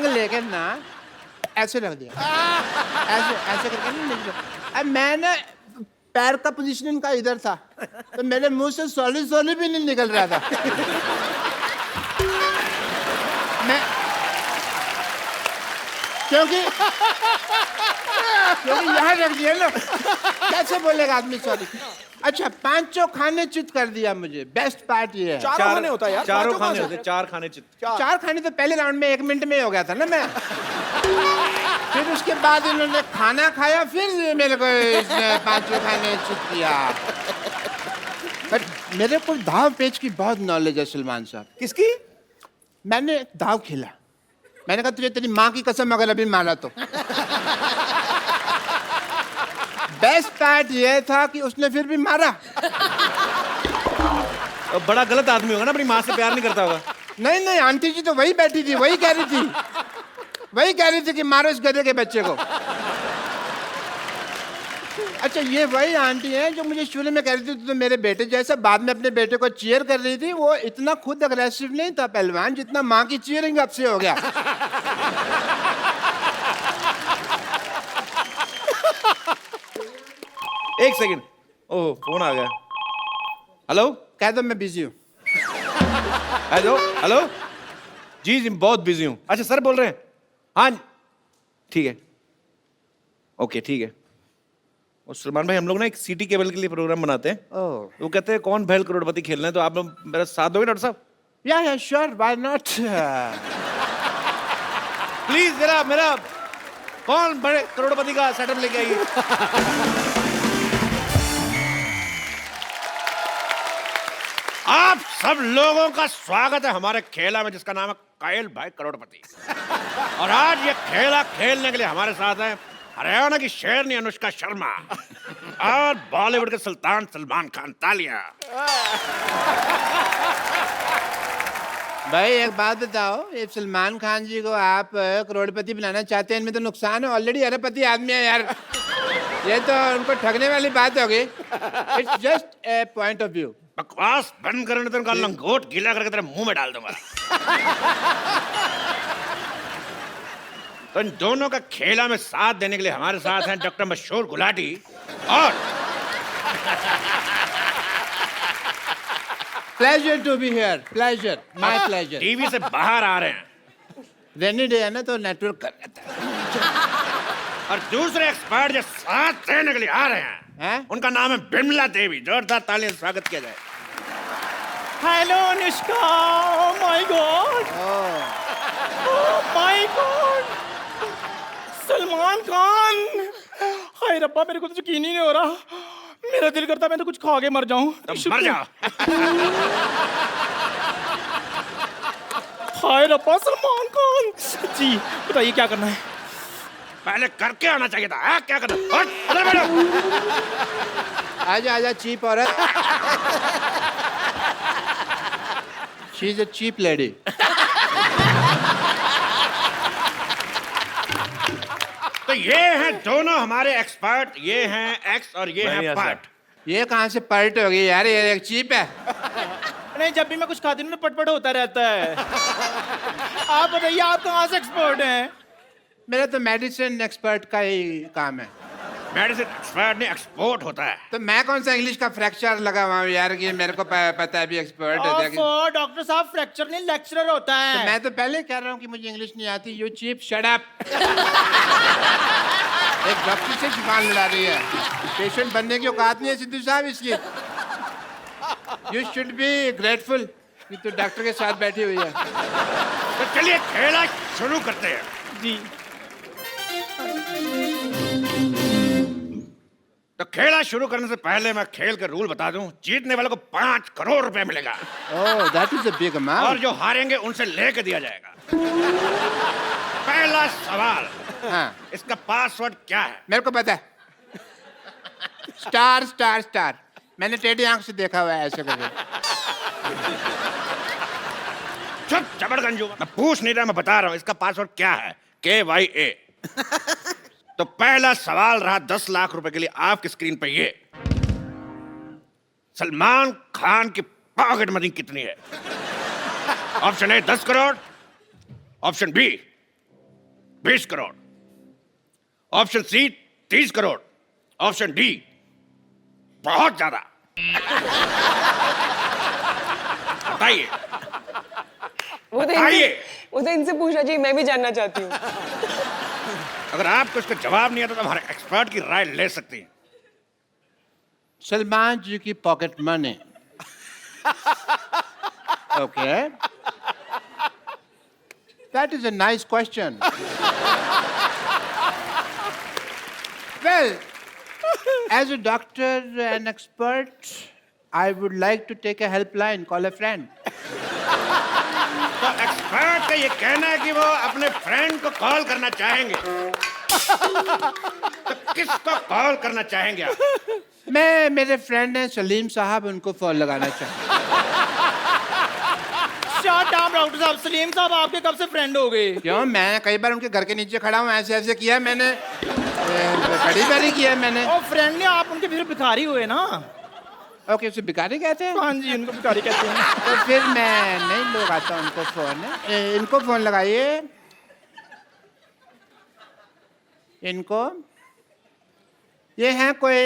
टांग लेके ना ऐसे रख दिया, ऐसे ऐसे करके नहीं निकल। अब मैं ना पैर का पोजीशन इनका इधर था, तो मेरे मुंह से सॉली सॉली भी नहीं निकल रहा था। मैं क्योंकि यहाँ रख दिया ना, कैसे बोलेगा आदमी सॉरी। अच्छा, पांचों खाने चित कर दिया मुझे। बेस्ट पार्ट ये है, चारों खाने होता है यार, चारों पांचों खाने कौन से? होते, 4 खाने चित। चार खाने तो पहले राउंड में 1 मिनट में ही हो गया था ना मैं। फिर उसके बाद इन्होंने खाना खाया, फिर मेरे को इसने पांचों खाने चित किया। पर मेरे को दाव पेच की बहुत नॉलेज है सलमान साहब। किसकी? मैंने दाव खेला, मैंने कहा तुझे तेरी माँ की कसम अगर अभी मारा तो। बेस्ट पार्ट ये था कि उसने फिर भी मारा। अब बड़ा गलत आदमी होगा ना, अपनी माँ से प्यार नहीं करता होगा। नहीं नहीं, आंटी जी तो वही बैठी थी, वही कह रही थी कि मारो इस गधे के बच्चे को। अच्छा, ये वही आंटी है जो मुझे शुरू में कह रही थी तो मेरे बेटे जैसा, बाद में अपने बेटे को चीयर कर रही थी। वो इतना खुद अग्रेसिव नहीं था पहलवान, जितना माँ की चीयरिंग अब से हो गया। एक सेकंड, ओह फोन आ गया। हेलो, कह दो मैं बिजी हूँ। हेलो हेलो, जी बहुत बिजी हूँ। अच्छा सर बोल रहे हैं? हाँ ठीक है, ओके ठीक है। और सलमान भाई, हम लोग ना एक सिटी केबल के लिए प्रोग्राम बनाते हैं। वो कहते हैं कौन भैल करोड़पति खेलना है, तो आप लोग मेरा साथ दोगे डॉक्टर साहब? या श्योर, व्हाई नॉट। प्लीज मेरा कौन बड़े करोड़पति का सेटअप लेके आइए। आप सब लोगों का स्वागत है हमारे खेला में, जिसका नाम है कायल भाई करोड़पति। और आज ये खेला खेलने के लिए हमारे साथ है हरियाणा की शेरनी अनुष्का शर्मा और बॉलीवुड के सुल्तान सलमान खान। तालियां। भाई एक बात बताओ, ये सलमान खान जी को आप करोड़पति बनाना चाहते हैं, इनमें तो नुकसान है, ऑलरेडी अरबपति आदमी है यार। ये तो उनको ठगने वाली बात होगी। It's just a point of view. बकवास बंद करने तो उनका लंगोट गीला करके तेरे मुंह में डाल दूंगा। तो इन दोनों का खेला में साथ देने के लिए हमारे साथ हैं डॉक्टर मशहूर गुलाटी और pleasure to be here, pleasure, my pleasure. TV से बाहर आ रहे हैं। रेनी डे है ना, तो नेटवर्क कर रहा था। और दूसरे एक्सपर्ट जो साथ देने के लिए आ रहे हैं, उनका नाम है बिमला देवी। जोरदार तालियां से स्वागत किया जाए। Hello Anushka, my God, my God, Salman Khan. Hi रब्बा, मेरे को तो यकीन ही नहीं हो रहा। मेरा दिल करता मैं तो कुछ खा के मर जाऊं। मर जाओ। हाय रब्बा, सलमान खान जी, बताइए क्या करना है? पहले करके आना चाहिए था। क्या करना? उधर बैठो। आजा आजा चीप औरत। She is a cheap lady. तो ये हैं दोनों हमारे एक्सपर्ट, ये हैं एक्स और ये हैं पर्ट। ये कहाँ से पर्ट हो गई यार, ये एक चीप है। नहीं, जब भी मैं कुछ खाती हूँ ना पटपट होता रहता है। आप बताइए, आप कहाँ से एक्सपर्ट हैं? मेरा तो मेडिसिन एक्सपर्ट का ही काम है। मेडिसिन एक्सपर्ट नहीं, एक्सपोर्ट होता है। तो मैं कौन सा इंग्लिश का फ्रैक्चर लगा हुआ हूँ यार कि मेरे को पता है भी एक्सपर्ट है। डॉक्टर साहब, फ्रैक्चर नहीं लेक्चरर होता है। तो मैं तो पहले कह रहा हूँ कि मुझे इंग्लिश नहीं आती। You cheap, shut up. एक डॉक्टर से जुबान लड़ा रही है। पेशेंट बनने की औकात नहीं है सिद्धू साहब इसकी। यू शुड बी ग्रेटफुल कि तू डॉक्टर के साथ बैठी हुई है। तो चलिए खेला शुरू करते हैं। जी। तो खेला शुरू करने से पहले मैं खेल के रूल बता दूं। जीतने वाले को 5 करोड़ रुपए मिलेगा। Oh, that is a big amount. और जो हारेंगे उनसे लेके दिया जाएगा। पहला सवाल, इसका पासवर्ड क्या है? मेरे को पता है, स्टार स्टार स्टार। मैंने टेढ़ी आंख से देखा हुआ है ऐसे करके। चुप चबड़गंजू, मैं पूछ नहीं रहा, मैं बता रहा हूँ इसका पासवर्ड क्या है। KYA। तो पहला सवाल रहा 10 लाख रुपए के लिए। आपकी स्क्रीन पे ये सलमान खान की पॉकेट मनी कितनी है? Option A 10 crore, option B 20 crore, option C 30 crore, option D बहुत ज्यादा। बताइए बताइए। वो तो इनसे पूछना चाहिए, मैं भी जानना चाहती हूँ। अगर आपको इसका जवाब नहीं आता तो हमारे एक्सपर्ट की राय ले सकती हैं। सलमान जी की pocket money. Okay, that is a nice question. Well, as a doctor and expert, I would like to take a helpline, call a friend. तो एक्सपर्ट का ये कहना है कि वो अपने फ्रेंड को कॉल करना चाहेंगे। तो किसको कॉल करना चाहेंगे आप? मैं, मेरे फ्रेंड हैं सलीम साहब, उनको फोन लगाना चाहूँ। शट अप डॉक्टर साहब, सलीम साहब आपके कब से फ्रेंड हो गए? क्यों, मैं कई बार उनके घर के नीचे खड़ा हूँ, ऐसे ऐसे किया मैंने, बड़ी बारी किया मैंने। और फ्रेंड ने आप उनके फिर भिखारी हुए ना? ओके, उसे भिखारी कहते हैं? हाँ जी, उनको भिखारी कहते हैं। तो फिर मैं नहीं लगाता उनको फोन। इनको फोन लगाइए, इनको। ये हैं कोई,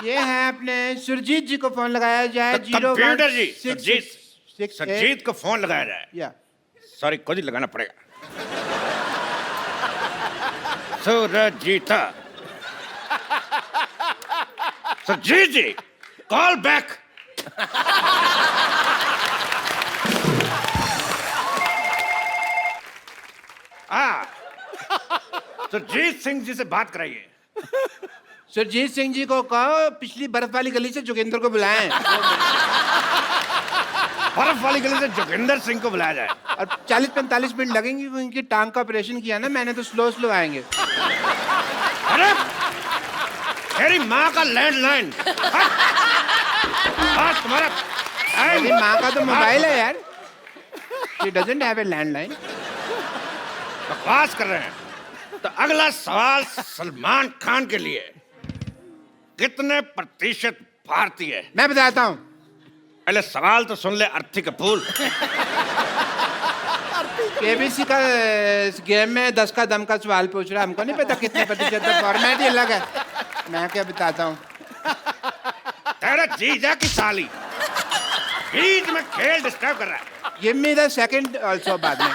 ये हैं अपने सुरजीत जी को फोन लगाया जाए। कंप्यूटर जी, सुरजीत को फोन लगाया जाए। या सॉरी, खुद ही लगाना पड़ेगा। सुरजीता, सुरजीत जी, कॉल बैक। सुरजीत सिंह जी से बात कराइए। सुरजीत सिंह जी को कहो पिछली बर्फ वाली गली से जोगिंदर को बुलाएं। बर्फ वाली गली से जोगिंदर सिंह को बुलाया जाए। और 40-45 मिनट लगेंगे, उनकी टांग का ऑपरेशन किया ना मैंने, तो स्लो स्लो आएंगे। अरे तेरी माँ का लैंडलाइन। तुम्हारा मेरी माँ का तो मोबाइल है यार। She doesn't have a landline. बकवास कर रहे हैं। तो अगला सवाल सलमान खान के लिए, कितने प्रतिशत भारतीय? मैं बताता हूँ। पहले सवाल तो सुन ले अर्थी कपूर। केबीसी का इस गेम में 10 का दम का सवाल पूछ रहा है, हमको नहीं पता कितने प्रतिशत, फॉर्मेट ही अलग है। मैं क्या बताता हूँ। तेरा जीजा की साली बीच में खेल डिस्टर्ब कर रहा है। Give me the second also बाद में।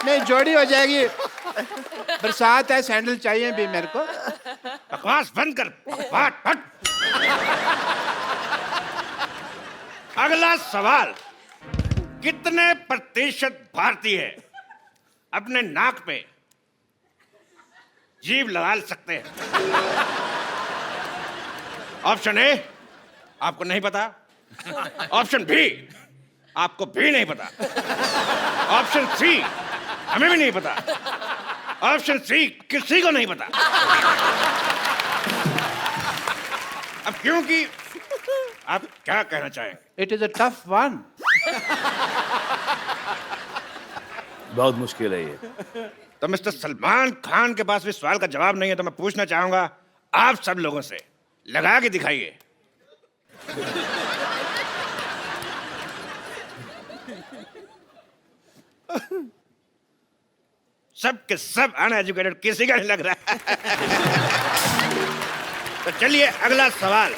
नहीं, जोड़ी हो जाएगी। बरसात है, सैंडल चाहिए भी मेरे को। बकवास बंद कर, बात फट। अगला सवाल, कितने प्रतिशत भारतीय अपने नाक पे जीभ लगा सकते हैं? ऑप्शन ए, आपको नहीं पता। ऑप्शन बी, आपको भी नहीं पता। ऑप्शन सी, हमें भी नहीं पता। ऑप्शन सी, किसी को नहीं पता। अब क्योंकि आप क्या कहना चाहेंगे? It is a tough one. बहुत मुश्किल है ये। तो मिस्टर सलमान खान के पास भी सवाल का जवाब नहीं है, तो मैं पूछना चाहूंगा आप सब लोगों से, लगा के दिखाइए। सब के सब अनएजुकेटेड, किसी का नहीं लग रहा है। तो चलिए अगला सवाल।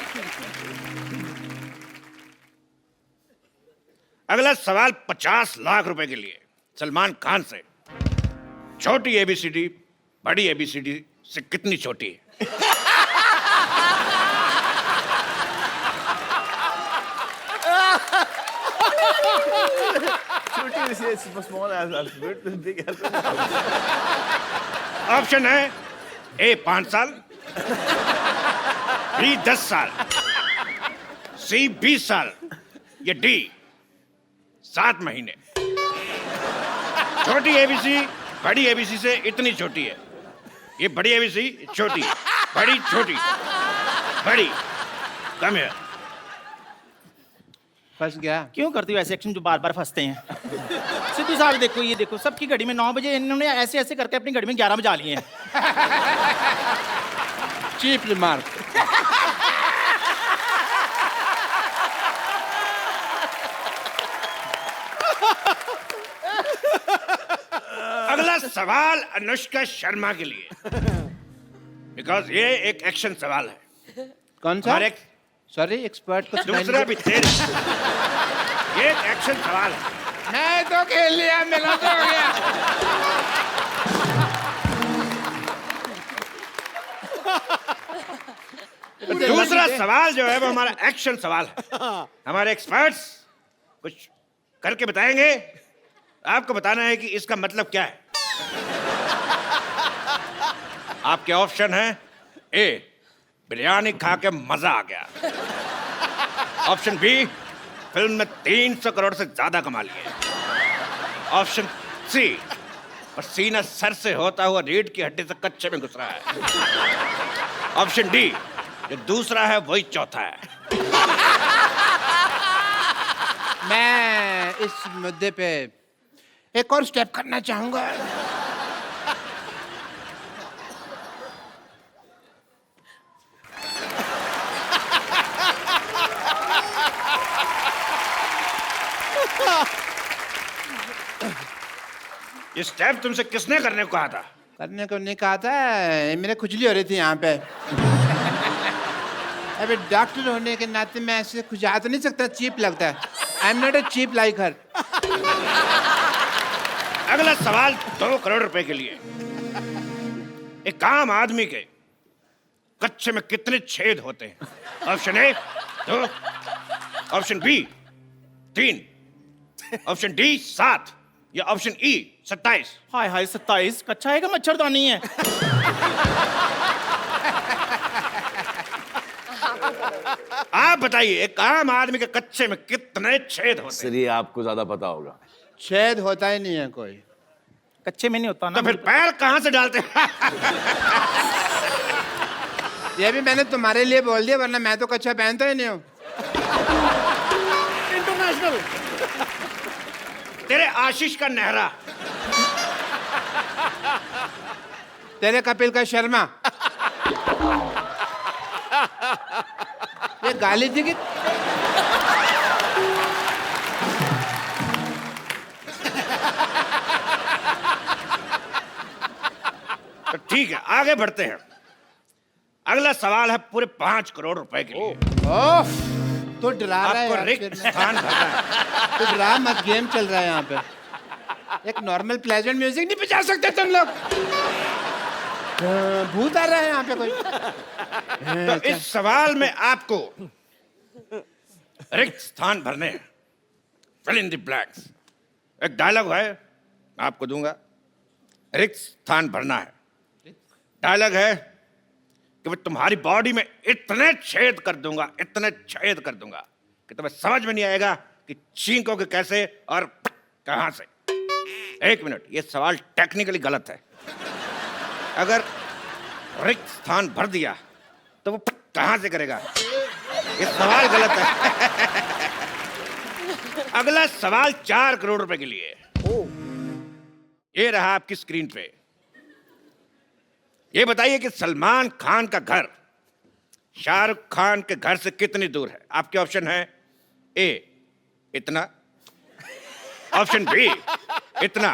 अगला सवाल 50 लाख रुपए के लिए सलमान खान से। छोटी एबीसीडी बड़ी एबीसीडी से कितनी छोटी है? small alphabet, big alphabet. Option है ए 5 साल, बी 10 साल, सी 20 साल, या डी 7 महीने। छोटी एबीसी बड़ी एबीसी से इतनी छोटी है। ये बड़ी एबीसी छोटी, बड़ी छोटी, बड़ी कम है। फंस गया। क्यों करती हो ऐसे एक्शन जो बार बार फंसते हैं? सिद्धू साहब देखो, ये देखो, सबकी घड़ी में 9 बजे, इन्होंने ऐसे ऐसे करके अपनी घड़ी में 11 बजा लिए हैं। Cheap remark. अगला सवाल अनुष्का शर्मा के लिए, बिकॉज ये एक एक्शन सवाल है। कौन सा? हमारे सॉरी, एक्सपर्ट को दूसरा भी तेरे, ये एक एक्शन सवाल है। मैं तो खेल लिया, मेरा तो हो गया। दूसरा सवाल जो है वो हमारा एक्शन सवाल है। हमारे एक्सपर्ट्स कुछ करके बताएंगे, आपको बताना है कि इसका मतलब क्या है। आपके ऑप्शन है: ए, बिरयानी खा के मजा आ गया। ऑप्शन बी, फिल्म में 300 करोड़ से ज्यादा कमा लिए। ऑप्शन सी, पसीना सर से होता हुआ रीढ़ की हड्डी से कच्चे में घुस रहा है। ऑप्शन डी, जो दूसरा है वही चौथा है। मैं इस मुद्दे पे एक और स्टेप करना चाहूंगा। ये स्टेप तुमसे किसने करने को कहा था? करने को नहीं कहा था, मेरे खुजली हो रही थी यहाँ पे। अबे डॉक्टर होने के नाते मैं ऐसे खुजा तो नहीं सकता, चीप लगता है। I am not a cheap like her. अगला सवाल 2 करोड़ रुपए के लिए। एक आम आदमी के कच्चे में कितने छेद होते हैं? Option A 2, option B 3, option D 7 या ऑप्शन ई 27। हाय हाय 27, कच्चा है कि मच्छरदानी है? आप बताइए, एक आम आदमी के कच्चे में कितने छेद होते हैं? सर ये आपको ज्यादा पता होगा। छेद होता ही नहीं है कोई। कच्चे में नहीं होता ना। तो फिर पैर कहां से डालते हैं? ये भी मैंने तुम्हारे लिए बोल दिया, वरना मैं तो कच्चा पहनता ही नहीं हूँ। इंटरनेशनल। तेरे आशीष का नेहरा, तेरे कपिल का शर्मा। ये गाली थी कि तो ठीक है, आगे बढ़ते हैं। अगला सवाल है पूरे 5 करोड़ रुपए के लिए। ओह, तो डरा रहा है आपको यार, रिक्त फिर मैं- स्थान भरना है। तो डरा मत, गेम चल रहा है यहाँ पे। एक नॉर्मल प्लेजेंट म्यूजिक नहीं बजा सकते तुम लोग? भूत आ रहा है यहाँ पे कोई। तो इस सवाल में आपको रिक्त स्थान भरने हैं। Fill in the blanks. एक डायलॉग है, मैं आपको दूंगा। रिक्त स्थान भरना है। डायलॉग है कि मैं तुम्हारी बॉडी में इतने छेद कर दूंगा, इतने छेद कर दूंगा कि तुम्हें समझ में नहीं आएगा कि छींकोगे कैसे और कहां से। 1 मिनट, ये सवाल टेक्निकली गलत है। अगर रिक्त स्थान भर दिया तो वो कहां से करेगा? ये सवाल गलत है। अगला सवाल 4 करोड़ रुपए के लिए। ये रहा आपकी स्क्रीन पे। ये बताइए कि सलमान खान का घर शाहरुख खान के घर से कितनी दूर है? आपके ऑप्शन है: ए इतना, ऑप्शन बी इतना,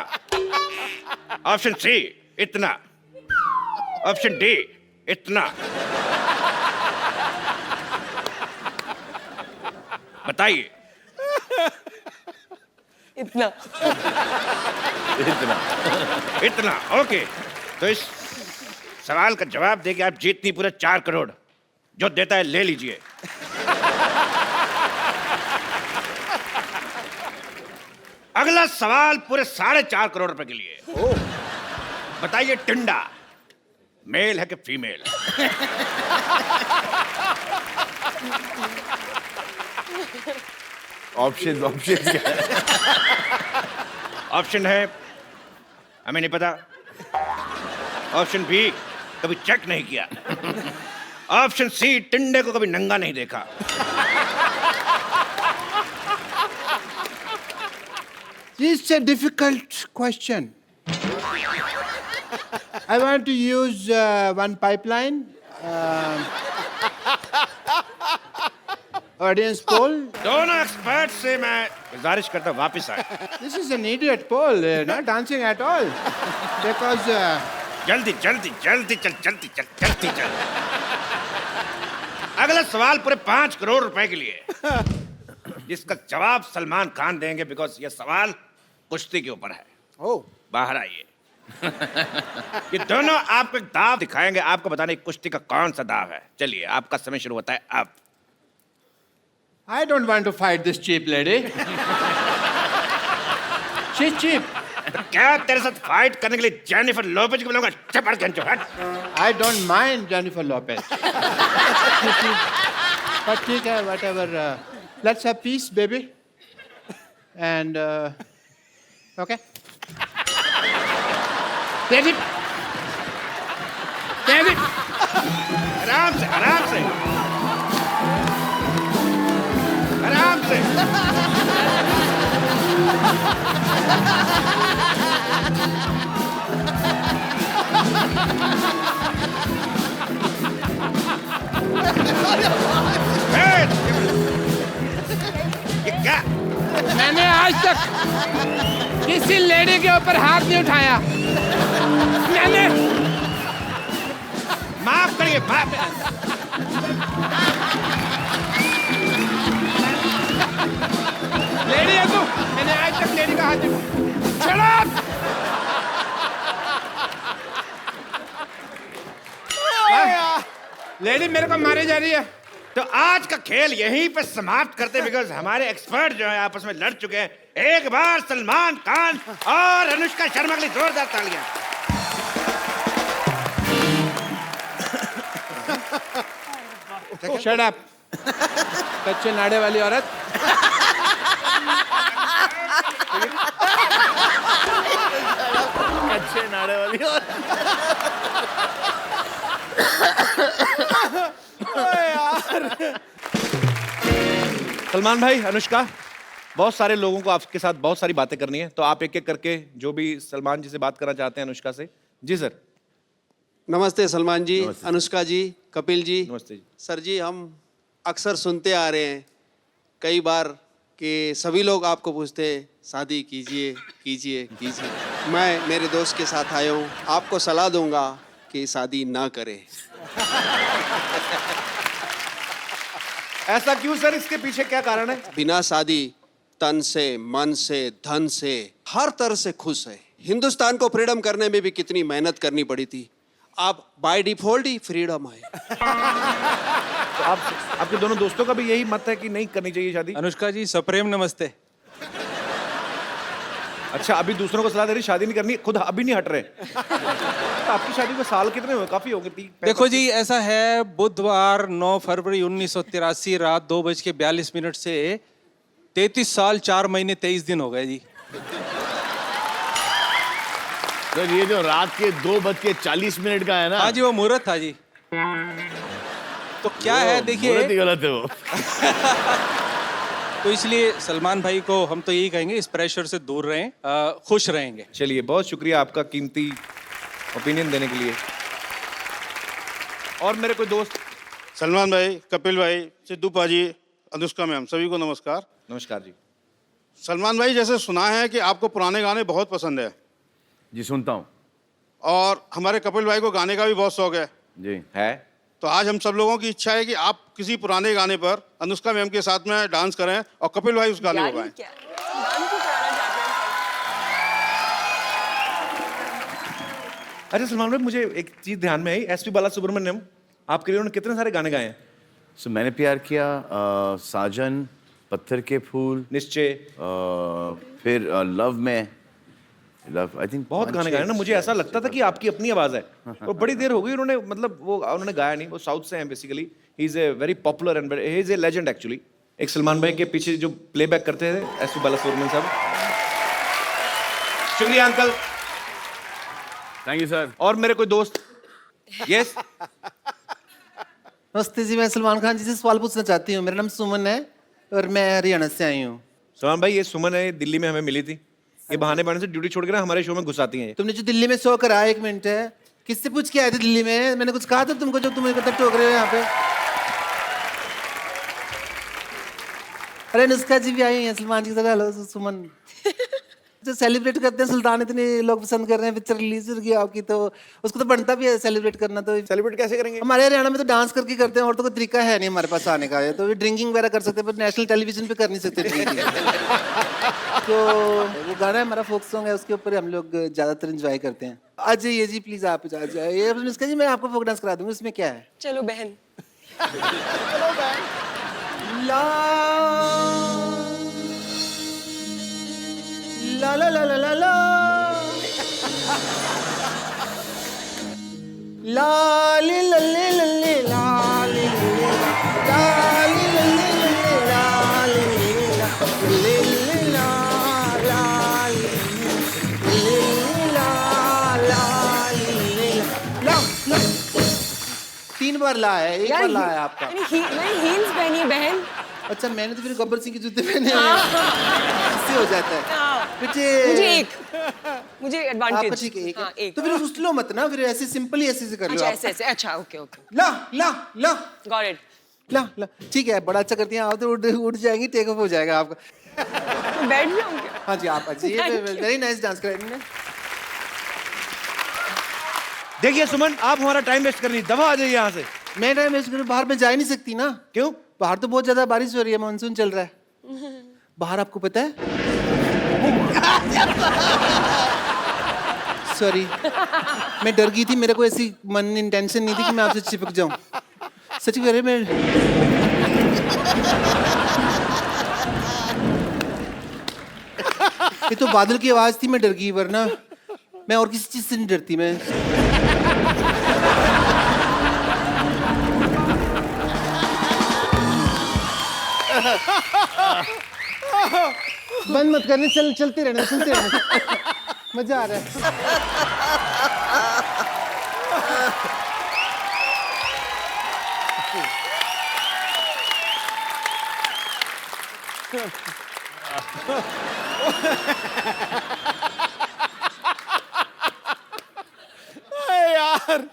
ऑप्शन सी इतना, ऑप्शन डी इतना। बताइए। इतना। इतना। इतना, ओके। तो इस सवाल का जवाब देके आप जीतनी पूरे 4 करोड़। जो देता है ले लीजिए। अगला सवाल पूरे 4.5 करोड़ रुपए के लिए। बताइए, टिंडा मेल है कि फीमेल? ऑप्शन ऑप्शन क्या है? ऑप्शन है हमें नहीं पता, ऑप्शन बी कभी चेक नहीं किया, ऑप्शन सी टिंडे को कभी नंगा नहीं देखा। This is a difficult question. I want to use one pipeline. Audience poll. दोनों एक्सपर्ट से मैं गुजारिश करता हूँ वापस आए. This is an idiot poll, not dancing at all. Because जल्दी जल्दी जल्दी चल जल्दी चल जल्दी चल. अगला सवाल पूरे 5 करोड़ रुपए के लिए, जिसका जवाब सलमान खान देंगे, बिकॉज ये सवाल कुश्ती के ऊपर है. oh, बाहर आइए. ये दोनों आपको एक दाव दिखाएंगे, आपको बताना है कुश्ती का कौन सा दाव है. चलिए आपका समय शुरू होता है अब. I don't want to fight this cheap lady. She's cheap. तो क्या तेरे साथ फाइट करने के लिए जेनिफर लोपेज को बुलाऊंगा? चपड़ के हट. I don't mind Jennifer Lopez. But ठीक है, whatever. Let's have peace, baby. And okay. David. David. आराम से आराम से आराम से. ये क्या? मैंने आज तक किसी लेडी के ऊपर हाथ नहीं उठाया. मैंने माफ करिए, माफ. लेडी है तू. मैंने आज तक लेडी का हाथ नहीं. Shut up! लेडी मेरे को मारी जा रही है. तो आज का खेल यहीं पे समाप्त करते, बिकॉज हमारे एक्सपर्ट जो है आपस में लड़ चुके हैं. एक बार सलमान खान और अनुष्का शर्मा के लिए जोरदार तालियां. Shut up. कच्चे नाड़े वाली औरत. अच्छे नाड़े वाली और सलमान भाई, अनुष्का, बहुत सारे लोगों को आपके साथ बहुत सारी बातें करनी है, तो आप एक एक करके जो भी सलमान जी से बात करना चाहते हैं अनुष्का से. जी सर. नमस्ते सलमान जी, अनुष्का जी, कपिल जी. नमस्ते जी. सर जी, हम अक्सर सुनते आ रहे हैं कई बार कि सभी लोग आपको पूछते हैं शादी कीजिए कीजिए कीजिए. मैं मेरे दोस्त के साथ आया हूँ, आपको सलाह दूंगा कि शादी ना करें. ऐसा क्यों सर? इसके पीछे क्या कारण है? बिना शादी तन से, मन से, धन से, हर तरह से खुश है. हिंदुस्तान को फ्रीडम करने में भी कितनी मेहनत करनी पड़ी थी. आप बाय डिफॉल्ट ही फ्रीडम है. तो आपके दोनों दोस्तों का भी यही मत है कि नहीं करनी चाहिए शादी? अनुष्का जी, सप्रेम नमस्ते. अच्छा, अभी दूसरों को सलाह दे रही शादी नहीं करनी, खुद अभी नहीं हट रहे. तो आपकी शादी को साल कितने हुए? काफी हो गए. देखो जी, ऐसा है, बुधवार 9 फरवरी 1983 रात 2:42 से 33 साल 4 महीने 23 दिन हो गए जी. सर ये जो रात के 2:40 का है ना, हाँ जी, वो मुहूर्त था जी. तो क्या है, देखिए, मुहूर्त ही गलत है वो. तो इसलिए सलमान भाई को हम तो यही कहेंगे, इस प्रेशर से दूर रहें, खुश रहेंगे. चलिए, बहुत शुक्रिया आपका कीमती ओपिनियन देने के लिए. और मेरे कोई दोस्त? सलमान भाई, कपिल भाई, सिद्धू पाजी, अनुष्का मैम, सभी को नमस्कार. नमस्कार जी. सलमान भाई, जैसे सुना है कि आपको पुराने गाने बहुत पसंद है, जी सुनता हूँ. और हमारे कपिल भाई को गाने का भी बहुत शौक है. जी है. तो आज हम सब लोगों की इच्छा है कि आप किसी पुराने गाने पर अनुष्का मैम के साथ में डांस करें और कपिल भाई उस गाने को गाएं. क्या नाम क्यों कराना चाहते हैं? अच्छा सलमान भाई, मुझे एक चीज ध्यान में आई. एसपी बालासुब्रमण्यम, आपके लिए उन्होंने कितने सारे गाने गाए हैं? सो मैंने प्यार किया, साजन, पत्थर के फूल, निश्चय, फिर लव में, लव, आई थिंक बहुत गाने गाए ना. मुझे ऐसा लगता था कि आपकी अपनी आवाज है, और बड़ी देर हो गई उन्होंने, मतलब वो उन्होंने गाया नहीं. वो साउथ से हैं basically. He is a very popular and he is a legend actually. एक सलमान भाई के पीछे जो प्लेबैक करते थे एसपी बालासुब्रमण्यम साहब. शुक्रिया अंकल. Thank you sir. और मेरे कोई दोस्त? यस. नमस्ते जी, मैं सलमान खान जी से सवाल पूछना चाहती हूँ. मेरा नाम सुमन है और मैं हरियाणा से आई हूँ. सलमान भाई, ये सुमन है, दिल्ली में हमें मिली थी. ये बहाने बहाने से ड्यूटी छोड़ के ना हमारे शो में घुसाती हैं. तुमने जो दिल्ली में शो कराया, 1 मिनट है, किससे पूछ के आए थे दिल्ली में? मैंने कुछ कहा था तुमको जो तुम टोक रहे हो यहाँ पे? अरे अनुष्का जी भी आई हैं सलमान जी की तरह। हेलो सुमन। जो सेलिब्रेट करते हैं सुल्तान, इतने लोग पसंद कर रहे हैं, पिक्चर रिलीज हो गई आपकी, तो उसको तो बनता भी है सेलिब्रेट करना। तो सेलिब्रेट कैसे करेंगे? हमारे हरियाणा में तो डांस करके करते हैं, और तो कोई तरीका है नहीं हमारे पास आने का। तो ड्रिंकिंग वगैरह कर सकते हैं, पर नेशनल टेलीविजन पे कर नहीं सकते ड्रिंकिंग। तो वो गाना है हमारा फोक सॉन्ग है, उसके ऊपर हम लोग ज्यादातर एंजॉय करते हैं। आ जाइए जी प्लीज, आप आ जाइए। अनुष्का जी मैं आपको फोक डांस करा दूंगी, उसमें क्या है। चलो बहन। ला ला ला ला ला ला ला लाली लल्ले लल्ले लाली लल्ले लाली लल्ले लल्ले लाली लल्ले ला लाली लल्ले ला लाली ला ला। 3 बार ला है, 1 बार ला है आपका। मैंने हील्स पहनी है बहन। अच्छा मैंने तो फिर गब्बर सिंह के जूते पहने हैं, इससे हो जाता है। मुझे एडवांटेज। आपका ठीक है, एक हाँ, है। एक। तो फिर उस लो मत ना, फिर ऐसे सिंपल ही ऐसे से कर लो अच्छा आप। ऐसे ऐसे। अच्छा ओके ओके। ला ला ला गॉट इट। ला ला। ठीक है, बड़ा अच्छा करती हैं आप, तो उठ जाएंगी, टेक ऑफ हो जाएगा आपका। मैं बैठ जाऊँ क्या? हाँ जी आप अच्छी, वेरी नाइस डांस करेंगे। देखिए सुमन, आप हमारा टाइम वेस्ट करनी, दबा आ जाइए यहाँ से। मैं टाइम वेस्ट करूँ, बाहर में जा ही नहीं सकती ना। क्यों? बाहर तो बहुत ज्यादा बारिश हो रही है, मानसून चल रहा है बाहर, आपको पता है। सॉरी, मैं डर गई थी, मेरे को ऐसी मन इंटेंशन नहीं थी कि मैं आपसे चिपक जाऊं। सच कह रहे मैं ये तो बादल की आवाज थी, मैं डर गई, वरना मैं और किसी चीज से नहीं डरती। मैं बंद मत करने, चलते रहना, सुनते रहना, मजा आ रहा है। यार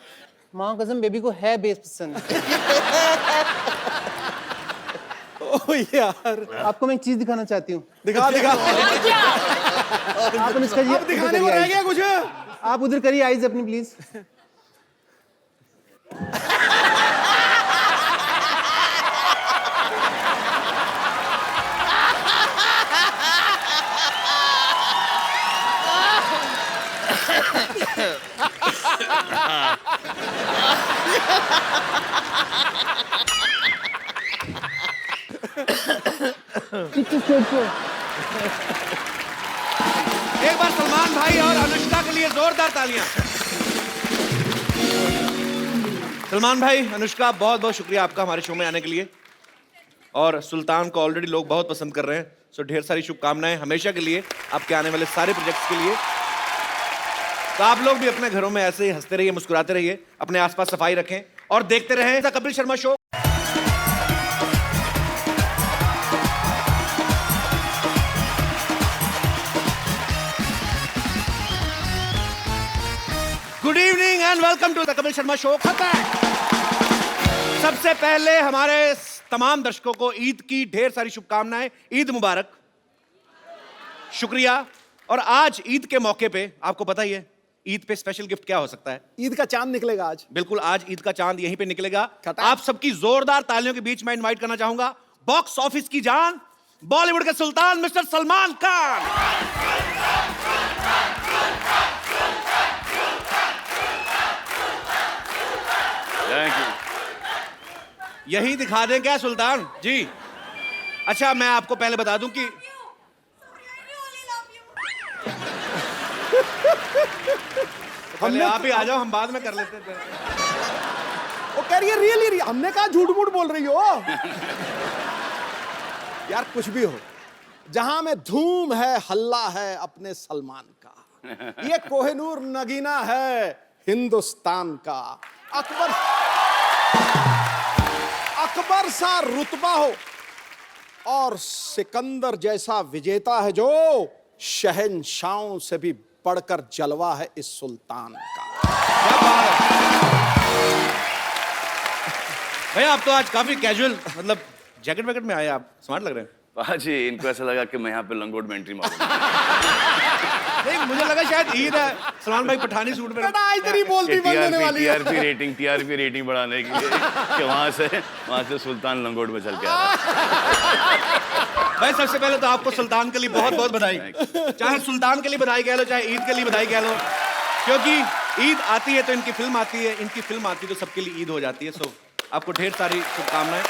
माँ कसम बेबी को है बेस पसंद। ओ यार, आपको मैं एक चीज दिखाना चाहती हूँ। दिखा दिखा। आप अनुष्का जी अब दिखाने को रह गया कुछ? आप उधर करिए आईज अपनी प्लीज। एक बार सलमान भाई और अनुष्का के लिए जोरदार तालियां। सलमान भाई, अनुष्का, बहुत बहुत शुक्रिया आपका हमारे शो में आने के लिए। और सुल्तान को ऑलरेडी लोग बहुत पसंद कर रहे हैं, सो ढेर सारी शुभकामनाएं हमेशा के लिए आपके आने वाले सारे प्रोजेक्ट्स के लिए। तो आप लोग भी अपने घरों में ऐसे ही हंसते रहिए, मुस्कुराते रहिए, अपने आसपास सफाई रखें और देखते रहें the Kapil Sharma show. Good evening and welcome to the Kapil Sharma show. सबसे पहले हमारे तमाम दर्शकों को ईद की ढेर सारी शुभकामनाएं। ईद मुबारक, शुक्रिया। और आज ईद के मौके पे आपको पता ही है, ईद पे स्पेशल गिफ्ट क्या हो सकता है? ईद का चांद निकलेगा आज। बिल्कुल, आज ईद का चांद यहीं पे निकलेगा। खटा। आप सबकी जोरदार तालियों के बीच में इनवाइट करना चाहूंगा बॉक्स ऑफिस की जान, बॉलीवुड के सुल्तान mister Salman Khan. Thank you. यही दिखा दें क्या सुल्तान जी? अच्छा, मैं आपको पहले बता दूं कि पहले आप ही आ जाओ, हम बाद में कर लेते हैं। वो कह रही है रियली, हमने कहा झूठ मूठ बोल रही हो। यार कुछ भी हो, जहां में धूम है हल्ला है अपने सलमान का। ये कोहिनूर नगीना है हिंदुस्तान का। अकबर सा रुतबा हो और सिकंदर जैसा विजेता है जो शहंशाहों से भी बढ़कर जलवा है इस सुल्तान का। भैया आप तो आज काफी कैजुअल, मतलब जैकेट वैकेट में आए, आप स्मार्ट लग रहे हैं। पाजी इनको ऐसा लगा कि मैं यहाँ पे लंगोट में एंट्री मारूंगा। नहीं, मुझे लगा शायद ईद है, सलमान भाई पठानी सूट में। आज तेरी बोलती बंद होने वाली है। टीआरपी रेटिंग बढ़ाने के लिए कि वहाँ से सुल्तान लंगोट में चल के आ रहा है। भाई सबसे पहले तो आपको सुल्तान के लिए बहुत बहुत बधाई, चाहे सुल्तान के लिए बधाई कह लो, चाहे ईद के लिए बधाई कह लो, क्योंकि ईद आती है तो इनकी फिल्म आती है, इनकी फिल्म आती है तो सबके लिए ईद हो जाती है। सो आपको ढेर सारी शुभकामनाएं।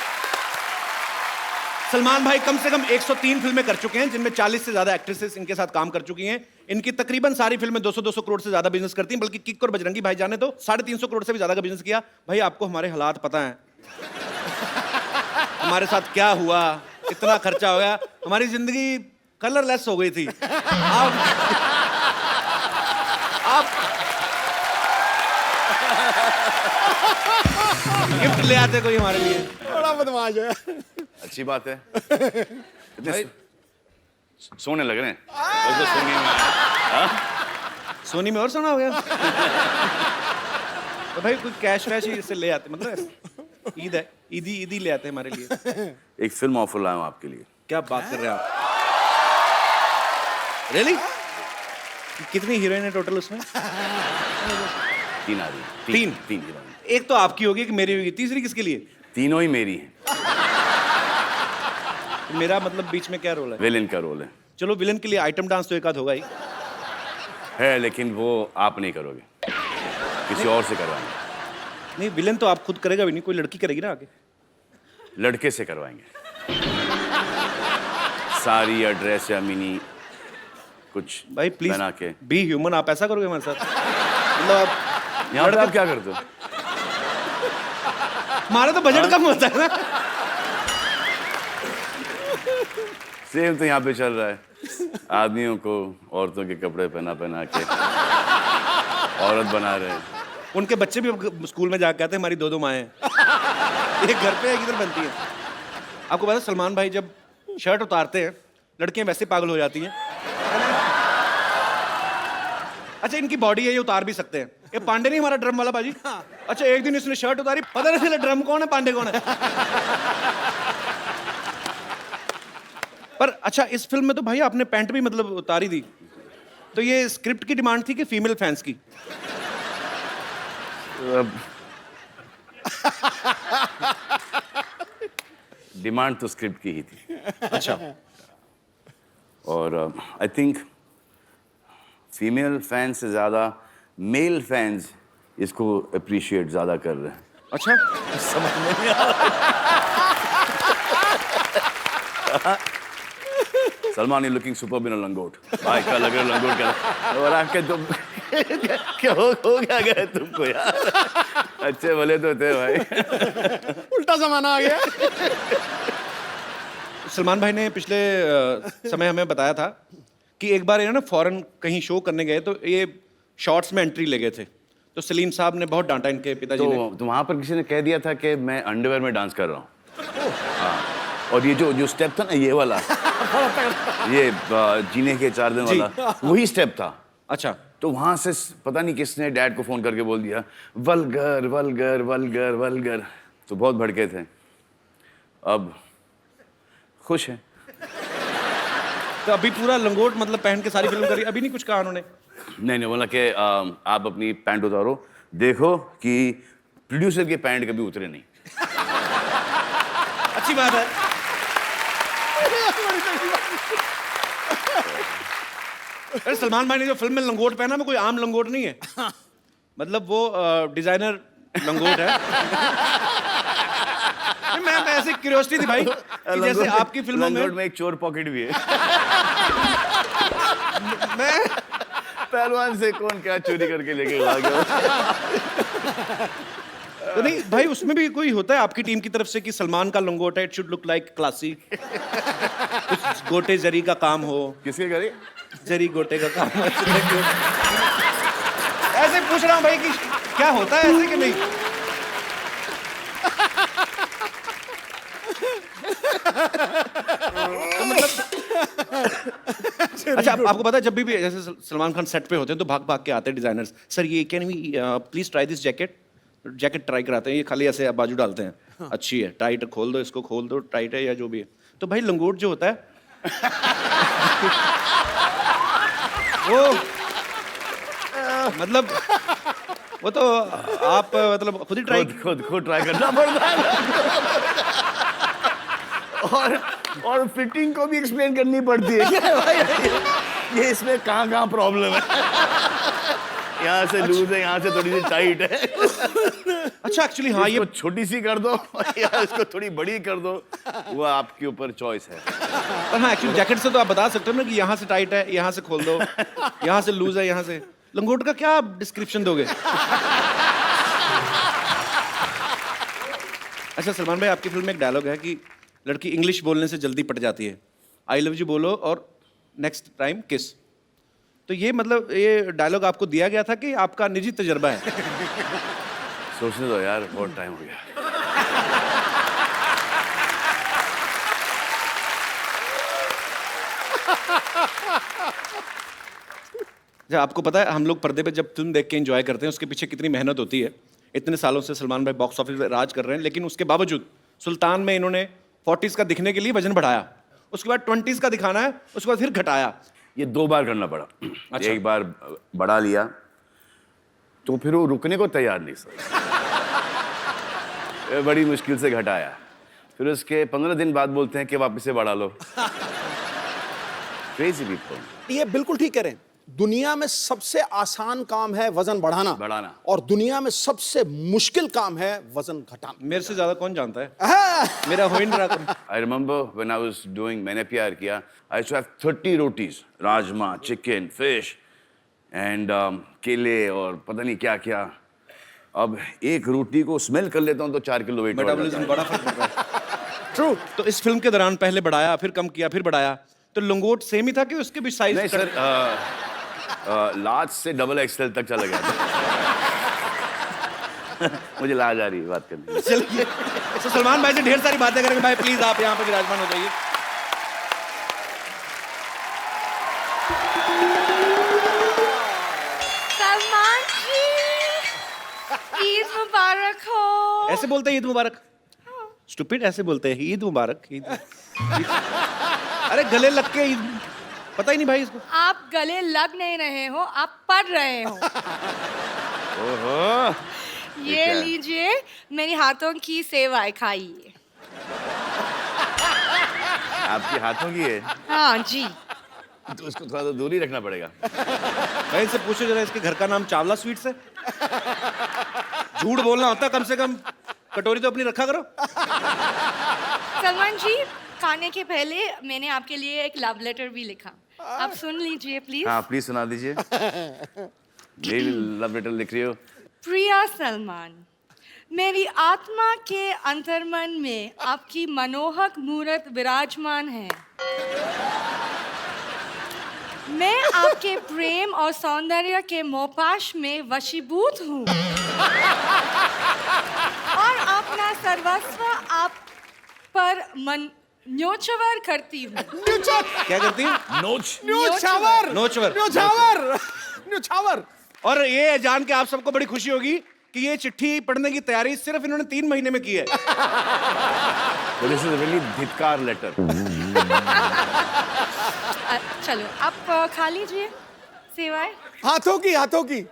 सलमान भाई कम से कम 103 फिल्में कर चुके हैं, जिनमें 40 से ज्यादा एक्ट्रेसेस इनके साथ काम कर चुकी हैं। इनकी तकरीबन सारी फिल्में 200-200 करोड़ से ज्यादा बिजनेस करती हैं, बल्कि किक और बजरंगी भाई जाने तो 350 करोड़ से भी ज्यादा का बिजनेस किया। भाई आपको हमारे हालात पता हैं, हमारे साथ क्या हुआ, इतना खर्चा हो गया, हमारी जिंदगी कलरलेस हो गई थी। आप गिफ्ट ले आते कोई हमारे लिए। बड़ा बदमाश है। अच्छी बात है। इतने सोने लग रहे हैं। तो सोनी में हाँ? सोनी में और सोना हो गया। तो भाई कोई कैश वैश ही इससे ले आते, मतलब ईद है, ईदी ले आते हमारे लिए। एक फिल्म ऑफर लाया हूँ आपके लिए। क्या बात कर रहे हैं आप? रियली? कितनी हीरोइन है टोटल उसमें? 3 आ रही है। तीन हीरोइन। एक तो आपकी होगी, एक मेरी होगी, तीसरी किसके लिए? तीनों ही मेरी हैं। मेरा मतलब बीच में क्या रोल है? विलेन का रोल है। चलो विलेन के लिए आइटम डांस तो एक आध होगा ही है, लेकिन वो आप नहीं करोगे, किसी और से करवाएंगे। नहीं, विलेन तो आप खुद करेगा भी नहीं, कोई लड़की करेगी ना आगे। लड़के से करवाएंगे। साड़ी या ड्रेस या मिनी कुछ भाई प्लीज बना के। बी ह्यूमन, आप ऐसा करोगे हमारे साथ? मतलब आप यहाँ पे आप क्या करते हो? हमारा तो बजट कम होता है ना। सेम तो यहाँ पे चल रहा है, आदमियों को औरतों के कपड़े पहना के औरत बना रहे हैं। उनके बच्चे भी अब स्कूल में जाकर कहते हैं हमारी 2-2 माएँ हैं। एक घर पे एक इधर बनती है। आपको पता है सलमान भाई जब शर्ट उतारते हैं लड़कियां वैसे पागल हो जाती हैं। अच्छा इनकी बॉडी है, ये उतार भी सकते हैं। ये पांडे नहीं हमारा ड्रम वाला बाजी? अच्छा एक दिन इसने शर्ट उतारी, पता नहीं चला ड्रम कौन है पांडे कौन है। पर अच्छा इस फिल्म में तो भाई आपने पैंट भी मतलब उतारी दी, तो ये स्क्रिप्ट की डिमांड थी कि फीमेल फैंस की? डिमांड तो स्क्रिप्ट की ही थी। अच्छा और आई थिंक फीमेल फैंस से ज़्यादा मेल फैंस इसको अप्रिशिएट ज़्यादा कर रहे हैं। अच्छा समझ में नहीं आ रहा। सलमान इज लुकिंग सुपर बिन लंगोट। भाई क्या लग रहा है लंगोट क्या? और आपके तुम क्या हो गया तुमको यार? अच्छे भले तो थे भाई। उल्टा जमाना आ गया। सलमान भाई ने पिछले समय हमें बताया था कि एक बार ये ना फॉरेन कहीं शो करने गए तो ये शॉर्ट्स में एंट्री ले गए थे, तो सलीम साहब ने बहुत डांटा इनके पिताजी ने। तो वहां पर किसी ने कह दिया था कि मैं अंडरवेयर में डांस कर रहा हूँ। हाँ, और ये जो स्टेप था ना ये वाला, ये जीने के 4 दिन वाला, वही स्टेप था। अच्छा तो वहां से पता नहीं किसने डैड को फोन करके बोल दिया वल्गर वल्गर वल्गर वल्गर, तो बहुत भड़के थे। अब खुश हैं। तो अभी पूरा लंगोट मतलब पहन के सारी फिल्म करी, अभी नहीं कुछ कहा उन्होंने? नहीं बोला कि आप अपनी पैंट उतारो, देखो कि प्रोड्यूसर के पैंट कभी उतरे नहीं। अच्छी बात है। अरे सलमान भाई ने जो फिल्म में लंगोट पहना वो कोई आम लंगोट नहीं है, मतलब वो डिजाइनर लंगोट है। मैं ऐसे क्यूरियोसिटी थी भाई कि जैसे आपकी फिल्मों में एक चोर पॉकेट भी है। मैं पहलवान से कौन क्या चोरी करके लेके आ गया। तो नहीं भाई उसमें भी कोई होता है आपकी टीम की तरफ से कि सलमान का लंगोट है, it should look like classy, कुछ गोटे जरी का काम हो? किसके करे? जरी गोटे का काम हो। ऐसे पूछ रहा हूँ भाई कि क्या होता है ऐसे कि नहीं? तो मतलब अच्छा आपको पता है जब भी जैसे सलमान खान सेट पे होते हैं तो भाग भाग के आते हैं डिजाइनर्स, सर ये can we please try this jacket try कराते हैं, ये खाली ऐसे बाजू डालते हैं, अच्छी है, टाइट खोल दो, इसको खोल दो, टाइट है या जो भी है, तो भाई लंगोट जो होता है वो मतलब वो तो आप मतलब खुद ही ट्राई खुद ट्राई करना पड़ता है और फिटिंग को भी एक्सप्लेन करनी पड़ती है क्या भाई ये इसमें कहाँ प्रॉब्लम है यहाँ से लूज है यहाँ से थोड़ी सी टाइट है अच्छा एक्चुअली हाँ ये छोटी सी कर दो या इसको थोड़ी बड़ी कर दो वो आपके ऊपर चॉइस है पर हाँ एक्चुअली जैकेट से तो आप बता सकते हो ना कि यहाँ से टाइट है यहाँ से खोल दो यहाँ से लूज है यहाँ से लंगोट का क्या डिस्क्रिप्शन दोगे अच्छा सलमान भाई आपकी फिल्म में एक डायलॉग है कि लड़की इंग्लिश बोलने से जल्दी पट जाती है आई लव यू बोलो और नेक्स्ट टाइम किस तो ये मतलब ये डायलॉग आपको दिया गया था कि आपका निजी तजर्बा है सोचने दो यार बहुत टाइम हो गया आपको पता है हम लोग पर्दे पे जब फिल्म देख के एंजॉय करते हैं उसके पीछे कितनी मेहनत होती है इतने सालों से सलमान भाई बॉक्स ऑफिस पे राज कर रहे हैं लेकिन उसके बावजूद सुल्तान में इन्होंने 40s का दिखने के लिए वजन बढ़ाया उसके बाद 20s का दिखाना है उसके बाद फिर घटाया ये 2 बार करना पड़ा अच्छा। एक बार बढ़ा लिया तो फिर वो रुकने को तैयार नहीं सर बड़ी मुश्किल से घटाया फिर उसके 15 दिन बाद बोलते हैं कि वापस से बढ़ा लो क्रेजी पीपल ये बिल्कुल ठीक कह रहे हैं दुनिया में सबसे आसान काम है वजन बढ़ाना और दुनिया में सबसे मुश्किल काम है वजन घटाना मेरे से ज्यादा कौन जानता है मेरा हो ही नहीं रहा I remember when I was doing मैंने प्यार किया I used to have 30 rotis rajma chicken fish and केले और पता नहीं क्या क्या अब एक रोटी को स्मेल कर लेता हूँ तो 4 किलो वेट मेटाबॉलिज्म बड़ा फर्क पड़ता है ट्रू तो इस फिल्म के दौरान पहले बढ़ाया फिर कम किया फिर बढ़ाया तो लंगोट सेम ही था कि उसके भी साइज नहीं सर लार्ज से XXL तक चला गया था मुझे लाज आ रही है बात करने चलिए तो सलमान भाई से ढेर सारी बातें करेंगे भाई प्लीज आप यहाँ पे विराजमान हो जाइए सलमान जी ईद मुबारक हो ऐसे बोलते हैं ईद मुबारक स्टूपिड ऐसे बोलते हैं ईद मुबारक ईद अरे गले लग के ईद पता ही नहीं भाई इसको आप गले लग नहीं रहे हो आप पढ़ रहे हो ओहो ये लीजिए मेरी हाथों की सेवाएं खाइए आपके हाथों की है हाँ जी तो उसको थोड़ा सा दूर ही रखना पड़ेगा भाई इनसे पूछो जरा इसके घर का नाम चावला स्वीट्स है झूठ बोलना होता कम से कम कटोरी तो अपनी रखा करो सलमान जी खाने के पहले मैंने आपके लिए एक लव लेटर भी लिखा आप सुन लीजिए प्लीज हाँ प्लीज सुना दीजिए ये लव लेटर लिख रही हो प्रिया सलमान मेरी आत्मा के अंतर्मन में आपकी मनोहक मूर्त विराजमान है मैं आपके प्रेम और सौंदर्य के मोहपाश में वशीभूत हूँ और अपना सर्वस्व आप पर मन न्योछावर करती हूँ क्या करती है न्योछावर और ये जान के आप सबको बड़ी खुशी होगी कि ये चिट्ठी पढ़ने की तैयारी सिर्फ इन्होंने 3 महीने में की है दिस इज रियली धिक्कार लेटर चलो आप खा लीजिए सेवाएं हाथों की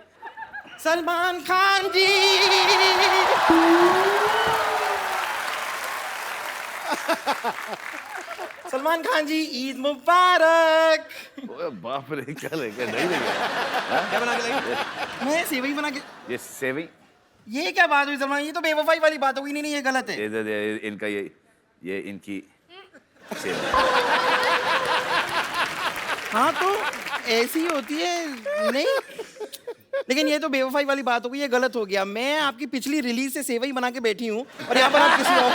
सलमान खान जी सलमान खान जी ईद मुबारक ओए बाप रे क्या लेके नहीं लेके क्या बना के लाई मैं सेवई बना के ये सेविंग ये क्या बात हुई सलमान ये तो बेवफाई वाली बात हो गई नहीं ये गलत है ये इनका ये इनकी सेविंग हाँ तो ऐसी होती है नहीं लेकिन ये तो बेवफाई वाली बात हो गई ये गलत हो गया मैं आपकी पिछली रिलीज से सेवई बना के बैठी हूँ और यहाँ पर आप किसी और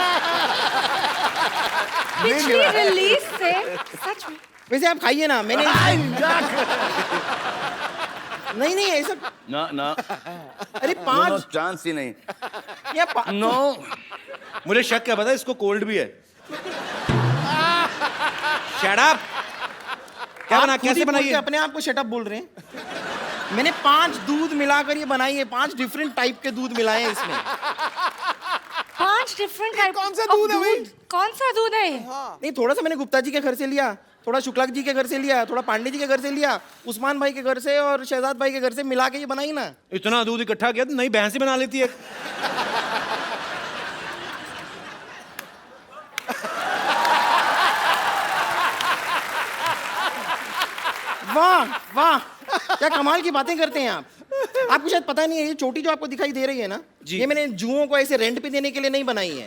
पिछली रिलीज से सच में वैसे आप खाइए ना मैंने नहीं ऐसा ना अरे 5 चांस ही नहीं या नो मुझे शक क्या पता इसको कोल्ड भी है शट अप क्या बना कैसे बनाई अपने आप को शट अप बोल रहे हैं मैंने 5 दूध मिलाकर ये बनाई है 5 डिफरेंट टाइप के दूध मिलाए हैं इसमें 5 डिफरेंट टाइप कौन सा दूध है भाई? कौन सा दूध है? नहीं, थोड़ा सा मैंने गुप्ता जी के घर से लिया, थोड़ा शुक्ला जी के घर से लिया, थोड़ा पांडे जी के घर से लिया, उस्मान भाई के घर से और शहजाद भाई के घर से मिला के ये बनाई ना। इतना दूध इकट्ठा किया तो नई भैंस ही बना लेती है। वाह वाह, क्या कमाल की बातें करते हैं आप। आपको शायद पता नहीं है, ये चोटी जो आपको दिखाई दे रही है ना, जी। ये मैंने जुओं को ऐसे रेंट पे देने के लिए नहीं बनाई है।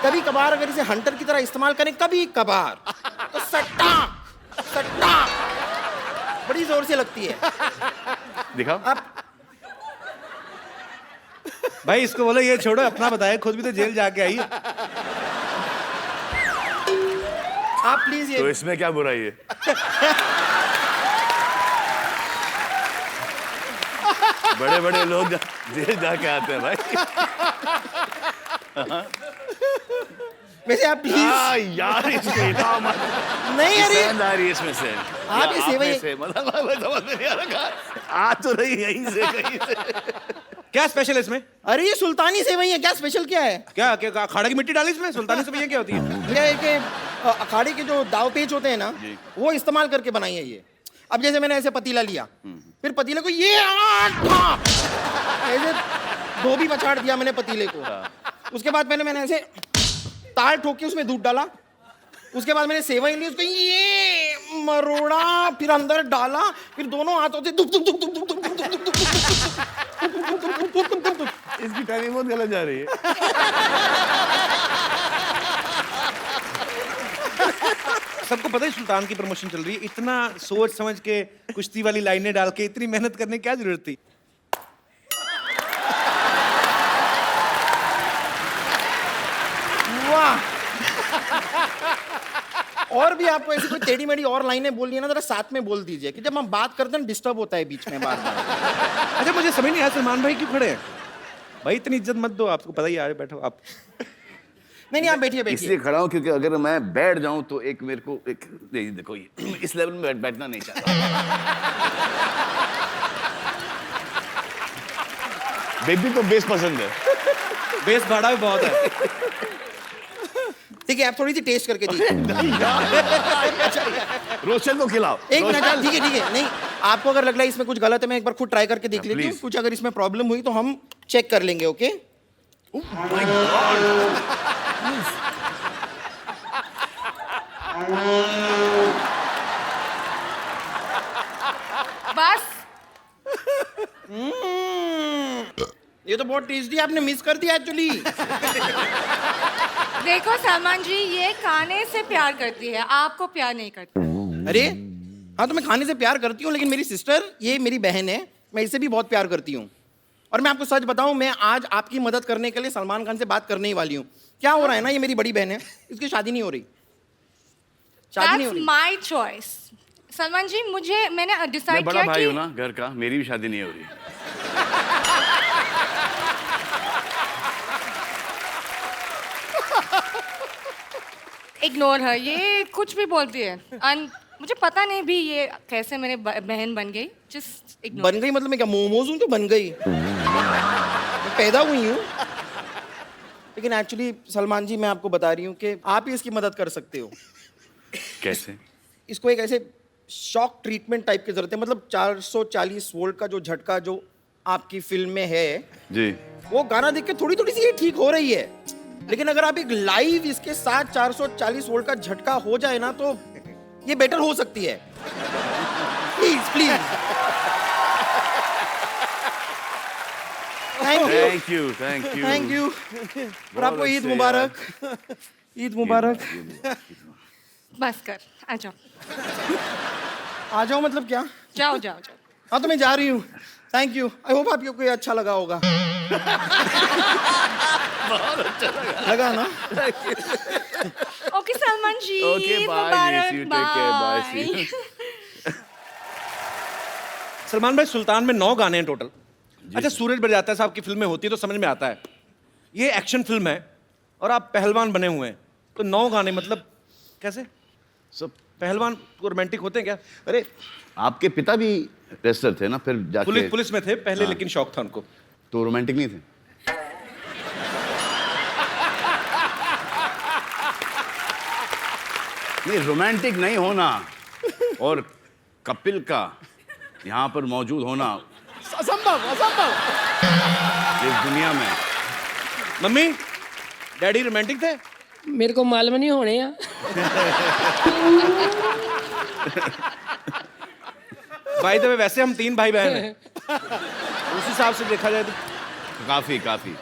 कभी कभार अगर इसे हंटर की तरह इस्तेमाल करें, कभी कभार, तो सट्टा सट्टा बड़ी जोर से लगती है। दिखाओ। आप भाई इसको बोलो ये छोड़ो, अपना बताए, खुद भी तो जेल जाके आई है। आप प्लीज तो ये इसमें क्या बुराई है? बड़े बड़े लोग जेल जाके आते हैं भाई। वैसे आप प्लीज यार इसको इतना नहीं, अरे पसंद आ रही है इसमें से। आप ये सेवई- से मतलब मैं समझ में नहीं आ रहा, आ तो रही यहीं से कहीं से। क्या स्पेशल है इसमें? अरे ये सुल्तानी सेवई है, क्या स्पेशल क्या है? क्या क्या अखाड़े की मिट्टी डाली इसमें? सुल्तानी सेवइयां क्या होती है? ये कि अखाड़े के जो दाव पेच होते हैं ना, वो इस्तेमाल करके बनाई है ये। अब जैसे मैंने ऐसे पतीला लिया, फिर पतीले को ये ऐसे धोबी पछाड़ दिया मैंने पतीले को। उसके बाद मैंने ऐसे ताल ठोक के उसमें दूध डाला। उसके बाद मैंने सेवई ली, उसको ये मरोड़ा, फिर अंदर डाला, फिर दोनों हाथों से दुब दुब दुब दुब दुब दुब दुब दुब दुब दुब दुब। इसकी टाइमिंग बहुत गलत जा रही है। सबको पता है सुल्तान की प्रमोशन चल रही है, इतना सोच समझ के कुश्ती वाली लाइनें डाल के इतनी मेहनत करने की क्या जरूरत थी? वाह। और भी आपको ऐसी कोई टेढ़ी मेढ़ी और लाइनें बोलनी है ना, जरा साथ में बोल दीजिए, कि जब हम बात करते हैं डिस्टर्ब होता है बीच में बार बार। अच्छा मुझे समझ नहीं आया सलमान भाई क्यों खड़े हैं? भाई इतनी इज्जत मत दो, आपको पता ही है, बैठो आप। नहीं आप बैठिए इसलिए बैठिए। खड़ा हूं क्योंकि अगर मैं बैठ जाऊं तो एक मेरे को एक नहीं, देखो ये इस लेवल में बैठना नहीं चाहता। बेबी को बेस पसंद है। बेस भाड़ा भी बहुत है। ठीक है, आप थोड़ी सी टेस्ट करके दीजिए। रोशन को खिलाओ। एक मिनट, ठीक है नहीं, आपको अगर लग रहा है इसमें कुछ गलत है, मैं एक बार खुद ट्राई करके देख लेती हूँ। please. कुछ अगर इसमें प्रॉब्लम हुई तो हम चेक कर लेंगे। ओके बस ये तो बहुत टेस्टी, आपने मिस कर दिया एक्चुअली। देखो सलमान जी, ये खाने से प्यार करती है, आपको प्यार नहीं करती। अरे हाँ, तो मैं खाने से प्यार करती हूँ, लेकिन मेरी सिस्टर, ये मेरी बहन है, मैं इससे भी बहुत प्यार करती हूँ। और मैं आपको सच बताऊं, मैं आज आपकी मदद करने के लिए सलमान खान से बात करने ही वाली हूँ। क्या हो रहा है ना, ये मेरी बड़ी बहन है, इसकी शादी नहीं हो रही, शादी नहीं हो That's रही। my choice. सलमान जी, मैंने मैं डिसाइड बड़ा किया भाई हूं कि ना घर का, मेरी भी शादी नहीं हो रही। इग्नोर है, ये कुछ भी बोलती है। मुझे पता नहीं भी ये कैसे मेरे बहन बन गई। Just ignore. बन गई मतलब मैं क्या मोमोज हूँ जो बन गई? मैं पैदा हुई हूँ। लेकिन एक्चुअली सलमान जी, मैं आपको बता रही हूँ कि आप ही इसकी मदद कर सकते हो। कैसे? इसको एक ऐसे शॉक ट्रीटमेंट टाइप की जरूरत है। मतलब 440 वोल्ट का जो झटका जो आपकी फिल्म में है, जी वो गाना देख के थोड़ी थोड़ी सी ये ठीक हो रही है। लेकिन अगर आप एक लाइव इसके साथ 440 वोल्ट का झटका हो जाए ना, तो ये बेटर हो सकती है। Please please. Thank you thank you thank you. और आपको ईद मुबारक। ईद मुबारक। बस कर, आ जाओ। आ जाओ मतलब क्या? जाओ जाओ जाओ। हाँ तो मैं जा रही हूँ। Thank you. आई होप आपको ये अच्छा लगा होगा। लगा ना? Okay Salman ji, Okay, Eid bye, मुबारक, miss you, take care, bye, see you. Salman भाई, सुल्तान में 9 गाने हैं टोटल। अच्छा, सूरज बरजाता साहब की फिल्में होती है तो समझ में आता है, ये एक्शन फिल्म है और आप पहलवान बने हुए हैं, तो 9 गाने मतलब कैसे? सब पहलवान को रोमांटिक होते हैं क्या? अरे आपके पिता भी रेसलर थे ना, फिर जाके पुलिस में थे पहले, हाँ। लेकिन शौक था उनको। तो रोमांटिक नहीं थे? नहीं, रोमांटिक नहीं होना और कपिल का यहाँ पर मौजूद होना असंभव असंभव। इस दुनिया में। मम्मी डैडी रोमांटिक थे? मेरे को मालूम नहीं होने या भाई तो वैसे हम 3 भाई बहन हैं, उस हिसाब से देखा जाए तो काफी काफी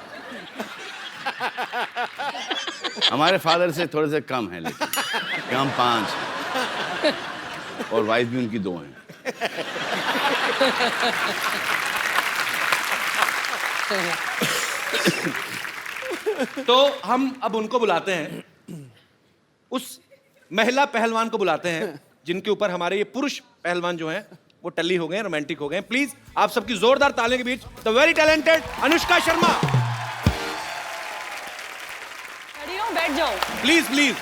हमारे फादर से थोड़े से कम है, लेकिन कि हम 5 हैं और वाइफ भी उनकी 2 हैं। तो हम अब उनको बुलाते हैं, उस महिला पहलवान को बुलाते हैं जिनके ऊपर हमारे ये पुरुष पहलवान जो हैं वो टल्ली हो गए हैं, रोमांटिक हो गए हैं। प्लीज आप सबकी जोरदार तालियों के बीच the very talented Anushka Sharma. खड़ी हो, बैठ जाओ। Please please.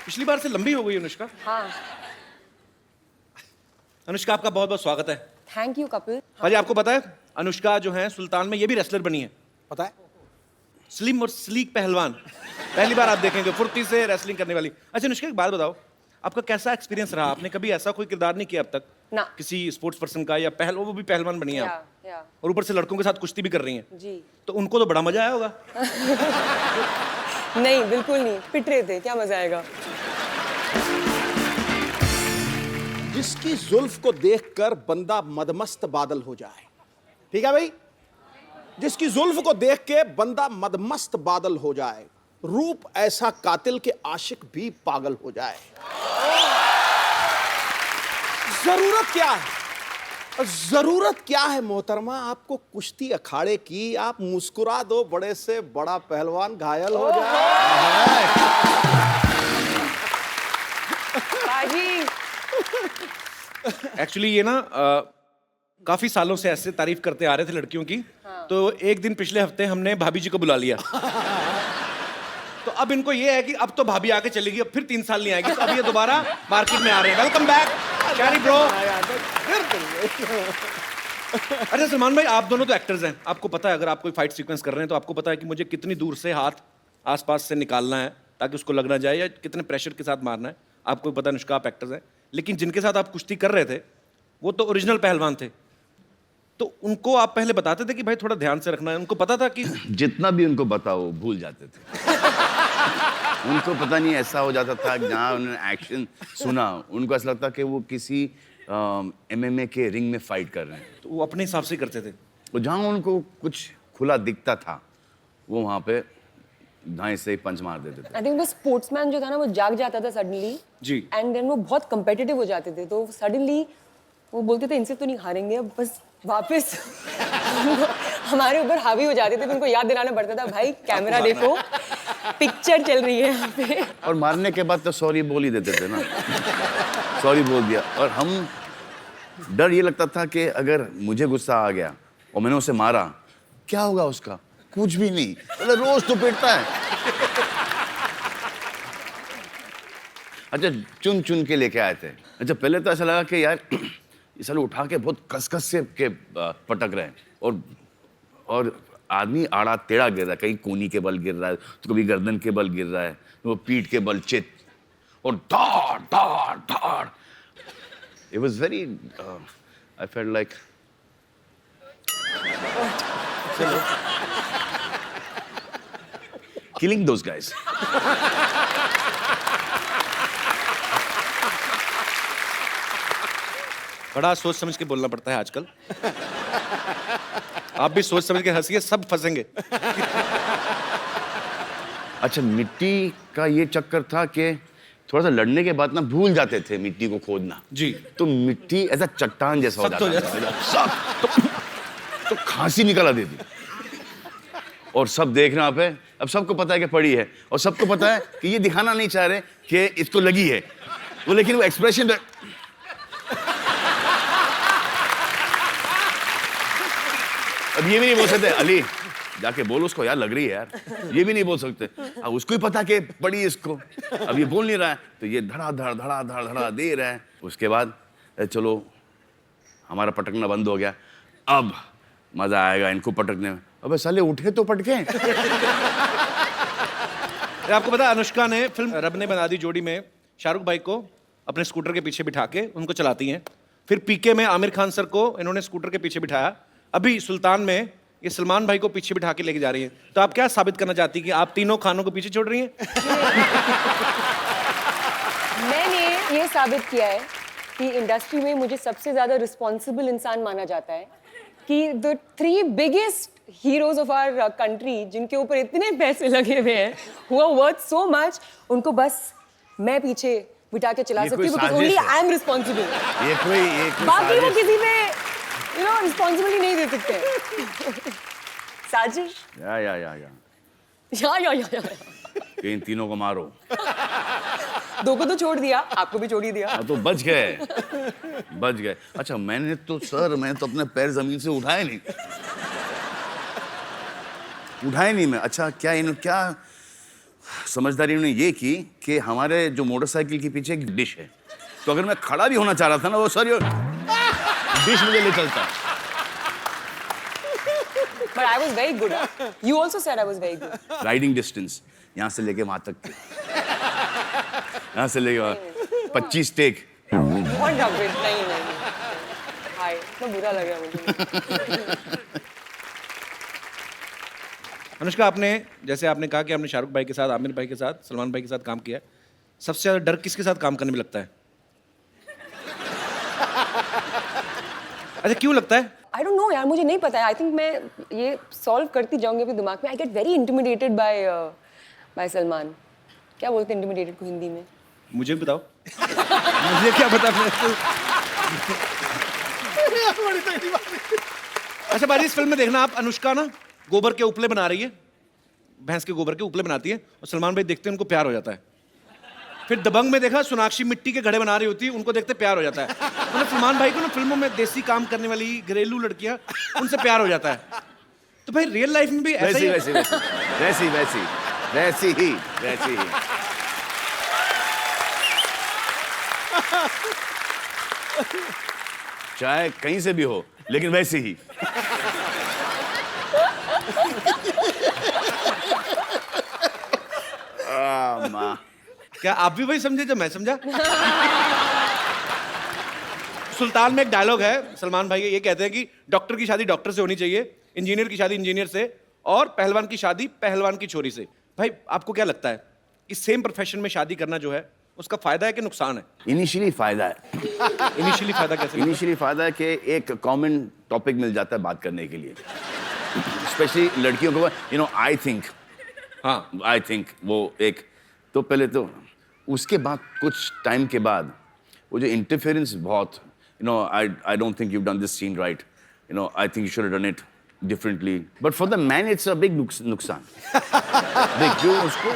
पिछली बार से लंबी हो गई अनुष्का। हाँ, अनुष्का आपका बहुत बहुत स्वागत है। Thank you Kapil. भाजी आपको पता है अनुष्का जो है सुल्तान में ये भी रेसलर बनी है। पता है? स्लिम और स्लीक पहलवान, पहली बार आप देखेंगे फुर्ती से रेसलिंग करने वाली। अच्छा अनुष्का एक बात बताओ, आपका कैसा एक्सपीरियंस रहा? आपने कभी ऐसा कोई किरदार नहीं किया अब तक ना। किसी स्पोर्ट्स पर्सन का, या वो भी पहलवान बनी है आप, या और ऊपर से लड़कों के साथ कुश्ती भी कर रही हैं, जी। तो उनको तो बड़ा मजा आया होगा। नहीं, बिल्कुल नहीं, पिट रहे थे, क्या मजा आएगा। जिसकी जुल्फ को देखकर बंदा मदमस्त बादल हो जाए, ठीक है भाई? जिसकी जुल्फ को देख के बंदा मदमस्त बादल हो जाए, रूप ऐसा कातिल के आशिक भी पागल हो जाए। जरूरत क्या है? जरूरत क्या है मोहतरमा आपको कुश्ती अखाड़े की? आप मुस्कुरा दो, बड़े से बड़ा पहलवान घायल हो जाए। बाजी, एक्चुअली ये ना काफी सालों से ऐसे तारीफ करते आ रहे थे लड़कियों की। तो एक दिन पिछले हफ्ते हमने भाभी जी को बुला लिया। तो अब इनको ये है कि अब तो भाभी आके चलेगी, अब फिर 3 साल नहीं आएगी, तो अब ये दोबारा मार्केट में आ रहे हैं। Welcome back carry bro. अच्छा सलमान भाई, आप दोनों तो एक्टर्स हैं, आपको पता है अगर आप कोई फाइट सीक्वेंस कर रहे हैं तो आपको पता है कि मुझे कितनी दूर से हाथ आसपास से निकालना है ताकि उसको लग ना जाए, या कितने प्रेशर के साथ मारना है। आपको पता है अनुष्का आप एक्टर्स हैं, लेकिन जिनके साथ आप कुश्ती कर रहे थे वो तो ओरिजिनल पहलवान थे, तो उनको आप पहले बताते थे कि भाई थोड़ा ध्यान से रखना है? उनको पता था कि जितना भी उनको बताओ भूल जाते थे। उनको पता नहीं ऐसा हो जाता था कि जहाँ उन्होंने एक्शन सुना उनको ऐसा लगता कि वो किसी MMA के रिंग में फाइट कर रहे हैं। तो वो अपने हिसाब से करते थे। तो जहाँ उनको कुछ खुला दिखता था वो वहाँ पे दाएं से पंच मार देते थे। आई थिंक वो स्पोर्ट्समैन जो था ना वो जाग जाता था सडनली जी, एंड देन वो बहुत कंपेटिटिव हो जाते थे, तो सडनली वो बोलते थे इनसे तो नहीं हारेंगे, अब बस वापस हमारे ऊपर हावी हो जाते थे। तो उनको याद दिलाना पड़ता था, भाई कैमरा देखो, पिक्चर चल रही है यहाँ पे। और मारने के बाद तो सॉरी बोल ही देते थे ना, सॉरी बोल दिया। और हम डर ये लगता था कि अगर मुझे गुस्सा आ गया और मैंने उसे मारा, क्या होगा उसका? कुछ भी नहीं, मतलब रोज तो पिटता है। अच्छा चुन चुन के लेके आए थे। अच्छा पहले तो ऐसा लगा कि यार ये साले उठा के बहुत कस से के पटक रहे हैं, और आदमी आड़ा टेढ़ा गिर रहा है, कहीं कोनी के बल गिर रहा है, तो कभी गर्दन के बल गिर रहा है, तो वो पीठ के बल चित, और धाड़ धाड़ धाड़। It was very I felt like killing those guys. बड़ा सोच समझ के बोलना पड़ता है आजकल। आप भी सोच समझ के हंसिए, सब फंसेंगे। अच्छा मिट्टी का ये चक्कर था कि थोड़ा सा लड़ने के बाद ना भूल जाते थे मिट्टी को खोदना जी, तो मिट्टी ऐसा चट्टान जैसा हो सख्त हो जाता था, तो खांसी निकल आती थी। और सब देख रहे पे, अब सबको पता है कि पड़ी है, और सबको पता है कि ये दिखाना नहीं चाह रहे कि इसको लगी है वो, लेकिन वो एक्सप्रेशन अब ये भी नहीं बोल सकते, अली जाके बोल उसको यार लग रही है यार, ये भी नहीं बोल सकते। अब उसको ही पता कि पड़ी इसको, अब ये बोल नहीं रहा है, तो ये धड़ा धड़ धड़ा धड़ धड़ा दे रहा है। उसके बाद चलो हमारा पटकना बंद हो गया, अब मजा आएगा इनको पटकने में। अबे साले उठे तो पटके। आपको पता है अनुष्का ने फिल्म रब ने बना दी जोड़ी में शाहरुख भाई को अपने स्कूटर के पीछे बिठा के उनको चलाती हैं। फिर पीके में आमिर खान सर को इन्होंने स्कूटर के पीछे बिठाया। अभी सुल्तान में ये सलमान भाई को पीछे बिठा के लेके जा रही हैं। तो आप क्या साबित करना चाहती हैं कि आप तीनों खानों को पीछे छोड़ रही हैं? मैंने ये साबित किया है कि इंडस्ट्री में मुझे सबसे ज्यादा रिस्पॉन्सिबल इंसान माना जाता है कि the 3 biggest heroes of our country जिनके ऊपर इतने पैसे लगे हुए हैं who are worth so much, उनको बस मैं पीछे बिठा के चला सकती हूँ because only I am responsible. ये कोई बाकी वो किसी पे रिस्पॉन्सिबिलिटी नहीं दे सकते। साजिश या या कि इन तीनों को मारो। 2 को तो छोड़ दिया, आपको भी छोड़ ही दिया। हाँ तो बच गए। अच्छा मैंने तो अपने पैर जमीन से उठाए नहीं मैं। अच्छा क्या समझदारी उन्होंने ये की कि हमारे जो मोटरसाइकिल के पीछे एक डिश है, तो अगर मैं खड़ा भी होना चाह रहा था ना, वो सर डिश मुझे ले चलता। But I was very good. You also said I was very good. Riding distance यहाँ से लेके वहां तक, यहाँ से लेके 25 टेक। What a bit, नहीं। हाय, तो बुरा लग रहा मुझे। अनुष्का, आपने जैसे आपने कहा कि आपने शाहरुख भाई के साथ, आमिर भाई के साथ, सलमान भाई के साथ काम किया है। सबसे ज्यादा डर किसके साथ काम करने में लगता है? अच्छा क्यों लगता है? I don't know यार, मुझे नहीं पता है। I think मैं ये सॉल्व करती जाऊंगी अपने दिमाग में। I get very intimidated by Salman. क्या बोलते हैं intimidated को हिंदी में? मुझे भी बताओ। मुझे क्या पता। अच्छा बाजी, इस फिल्म में देखना आप, अनुष्का ना गोबर के उपले बना रही है, भैंस के गोबर के उपले बनाती है, और सलमान भाई देखते हैं उनको प्यार हो जाता है। फिर दबंग में देखा सोनाक्षी मिट्टी के घड़े बना रही होती है, उनको देखते प्यार हो जाता है। मतलब सलमान भाई को ना फिल्मों में देसी काम करने वाली घरेलू लड़कियां, उनसे प्यार हो जाता है। तो भाई रियल लाइफ में भी ऐसा ही वैसी ही। चाहे कहीं से भी हो, लेकिन वैसे ही। माँ, क्या आप भी वही समझे जो मैं समझा? सुल्तान में एक डायलॉग है सलमान भाई, ये कहते हैं कि डॉक्टर की शादी डॉक्टर से होनी चाहिए, इंजीनियर की शादी इंजीनियर से, और पहलवान की शादी पहलवान की छोरी से। भाई आपको क्या लगता है कि सेम प्रोफेशन में शादी करना जो है उसका फायदा है कि नुकसान है? इनिशियली फायदा है। इनिशियली फायदा कैसे? इनिशियली फायदा है कि एक कॉमन टॉपिक मिल जाता है बात करने के लिए, स्पेशली लड़कियों को। आई थिंक वो एक, तो पहले तो उसके बाद कुछ टाइम के बाद वो जो इंटरफेरेंस बहुत, I don't think you done this scene right, I think you should have done it differently, but for the man it's a big नुकसान। देख, जो उसको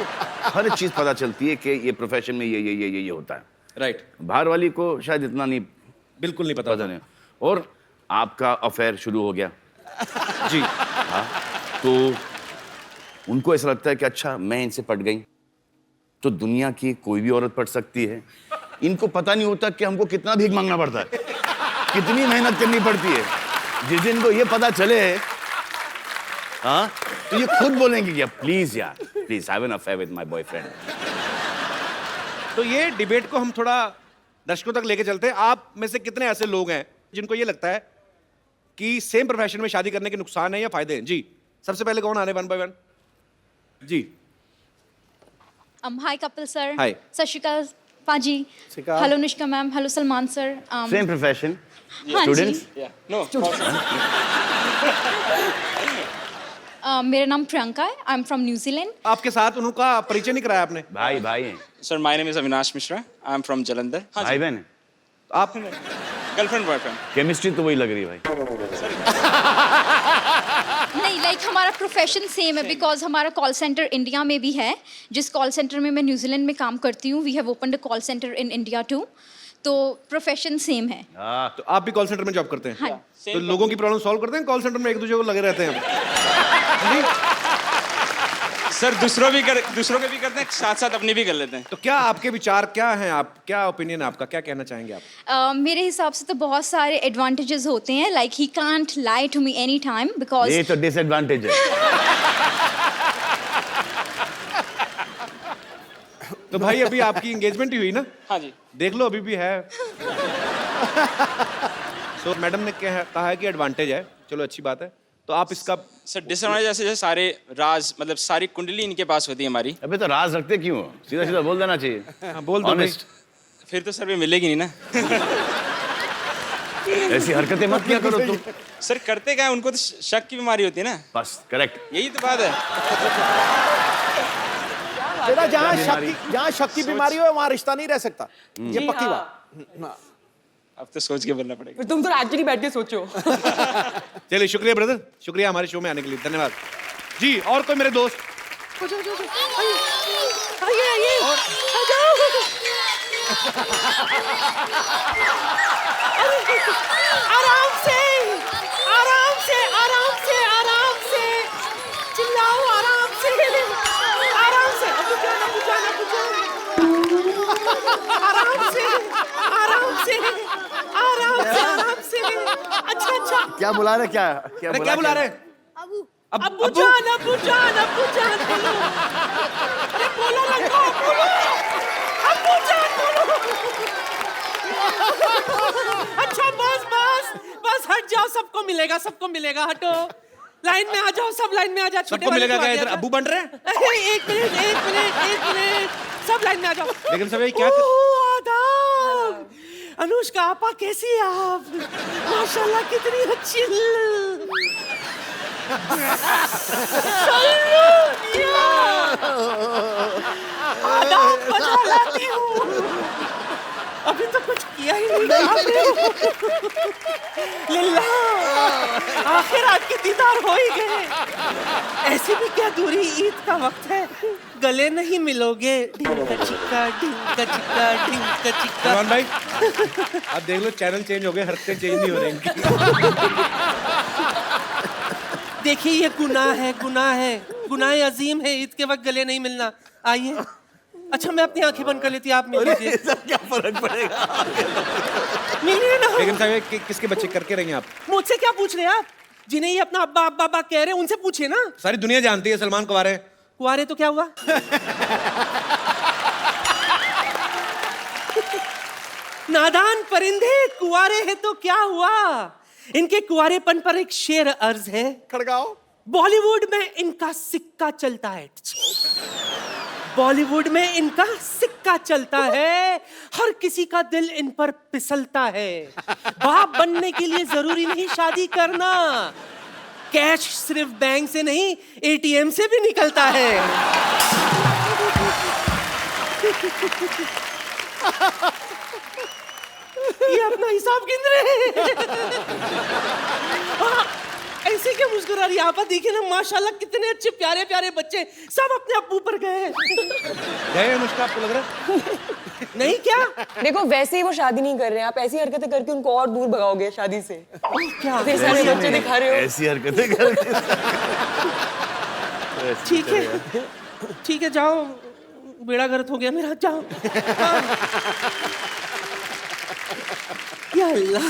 हर चीज पता चलती है कि ये प्रोफेशन में ये होता है, राइट। बाहर वाली को शायद इतना नहीं, बिल्कुल नहीं पता नहीं। और आपका अफेयर शुरू हो गया जी। हाँ, तो उनको ऐसा लगता है कि अच्छा मैं इनसे पट गई तो दुनिया की कोई भी औरत पट सकती है। इनको पता नहीं होता कि हमको कितना भीख मांगना पड़ता है, कितनी मेहनत करनी पड़ती है। जिस दिन को ये पता चले, हाँ, तो ये खुद बोलेंगे कि please have an affair with my boyfriend. तो ये डिबेट को हम थोड़ा दर्शकों तक लेके चलते हैं। आप में से कितने ऐसे लोग हैं जिनको ये लगता है कि सेम प्रोफेशन में शादी करने के नुकसान है या फायदे हैं? जी, सबसे पहले कौन आ रहे 1 by 1? जी। Hi Kapil sir. हाय। सत श्री अकाल पाजी। Hello Anushka ma'am, hello Salman sir. Same profession, हाँ जी। स्टूडेंट्स। मेरा नाम प्रियंका है, आई एम फ्रॉम न्यूजीलैंड। आपके साथ उनका परिचय नहीं कराया आपने? भाई हैं। Sir my name is Avinash Mishra, I am from Jalandhar. भाई बहन आप? Girlfriend boyfriend. केमिस्ट्री तो वही लग रही है भाई। नहीं, लाइक हमारा प्रोफेशन सेम है, बिकॉज हमारा कॉल सेंटर इंडिया में भी है, जिस कॉल सेंटर में मैं न्यूजीलैंड में काम करती हूँ। We have opened a call centre in India too, तो प्रोफेशन सेम है। तो आप भी कॉल सेंटर में जॉब करते हैं? हाँ। तो लोगों की प्रॉब्लम सॉल्व करते हैं कॉल सेंटर में, एक दूसरे को लगे रहते हैं? सर दूसरों के भी करते हैं, साथ साथ अपनी भी कर लेते हैं। तो क्या आपके विचार क्या हैं, आप क्या ओपिनियन है आपका, क्या कहना चाहेंगे आप? मेरे हिसाब से तो बहुत सारे एडवांटेजेस होते हैं, like he can't lie to me any time, because ये तो डिसएडवांटेज है। तो भाई अभी आपकी एंगेजमेंट ही हुई ना? हाँ जी। देख लो अभी भी है। सो मैडम ने कहा है कि एडवांटेज है, चलो अच्छी बात है। तो आप इसका सर डिसएडवांटेज जैसे सारे राज मतलब सारी कुंडली इनके पास होती है हमारी। अबे तो राज रखते क्यों? सीधा सीधा बोल देना चाहिए। हाँ, बोल दो भाई। Honest. फिर तो सर भी मिलेगी नहीं ना। ऐसी हरकतें मत किया करो तुम। सर करते क्या है, उनको तो शक की बीमारी होती है ना। बस करेक्ट। यही तो बात है। बेटा जहाँ शक की बीमारी हो वहाँ रिश्ता नहीं रह सकता, ये पक्की बात। अब तो सोच के बोलना पड़ेगा। फिर तुम तो एक्चुअली बैठ के सोचो। चलिए शुक्रिया ब्रदर, शुक्रिया हमारे शो में आने के लिए, धन्यवाद जी। और कोई मेरे दोस्त? आराम से आराम से आराम से आराम से चिल्लाओ, आराम से आराम से आराम से आराम से आराम से आराम से। अच्छा अच्छा क्या बुला रहे? क्या अरे क्या बुला रहे? अब्बू जान अब्बू जान अब्बू जान बोलो। अरे बोलो रखो, बोलो अब्बू जान बोलो। अच्छा बस बस बस हट जाओ, सबको मिलेगा, सबको मिलेगा, हटो। लाइन में आ जाओ, सब लाइन में आ जाओ। सबको मिलेगा क्या? इधर अब्बू बन रहे हैं? एक मिनट एक मिनट एक मिनट, सब लाइन में आ जाओ। लेकिन सब ये क्या आदाब। अनुष्का आपा कैसी है आप? माशाल्लाह कितनी अच्छी। आदाब बजा लाती हूँ। अभी तो कुछ किया ही नहीं। लिल्ला आखिर आपके दीदार हो ही गए। ऐसी भी क्या दूरी, ईद का वक्त है, गले नहीं मिलोगे। ढिंका चिक्का ढिंका चिक्का ढिंका चिक्का। सलमान भाई अब देख लो, चैनल चेंज हो गए, हरकतें चेंज नहीं हो रही इनकी। देखिए ये गुनाह है, गुनाह है, गुनाह अजीम है, ईद के वक्त गले नहीं मिलना। आइए। अच्छा मैं अपनी आंखें बंद कर लेती, आप मिल लीजिए। क्या फर्क पड़ेगा? मिलिए ना। लेकिन साहब किसके बच्चे करके रहेंगे आप? मुझसे क्या पूछ रहे हैं आप? जिन्हें ये अपना अब्बा अब्बा अब्बा कह रहे हैं उनसे पूछिए ना। सारी दुनिया जानती है सलमान कुंवारे। कुंवारे तो क्या हुआ? नादान परिंदे, कुंवारे हैं तो क्या हुआ? इनके कुंवारेपन पर एक शेर अर्ज है। खड़गाओ। बॉलीवुड में इनका सिक्का चलता है। बॉलीवुड में इनका सिक्का चलता है, हर किसी का दिल इन पर फिसलता है। बाप बनने के लिए जरूरी नहीं शादी करना, कैश सिर्फ बैंक से नहीं एटीएम से भी निकलता है। ये अपना हिसाब गिन रहे हैं। ऐसे क्या मुस्कुरा रही है आप? देखिए ना माशाल्लाह कितने अच्छे प्यारे प्यारे बच्चे, सब अपने अब्बू पर गए। गए अनुष्का, आपको लग रहा है? नहीं क्या? देखो वैसे ही वो शादी नहीं कर रहे हैं, आप ऐसी हरकतें करके उनको और दूर भगाओगे शादी से। क्या इतने सारे बच्चे दिखा रहे हो। ऐसी हरकतें करके। ठीक है ठीक है, जाओ, बेड़ा गर्क हो गया मेरा, जाओ। या अल्लाह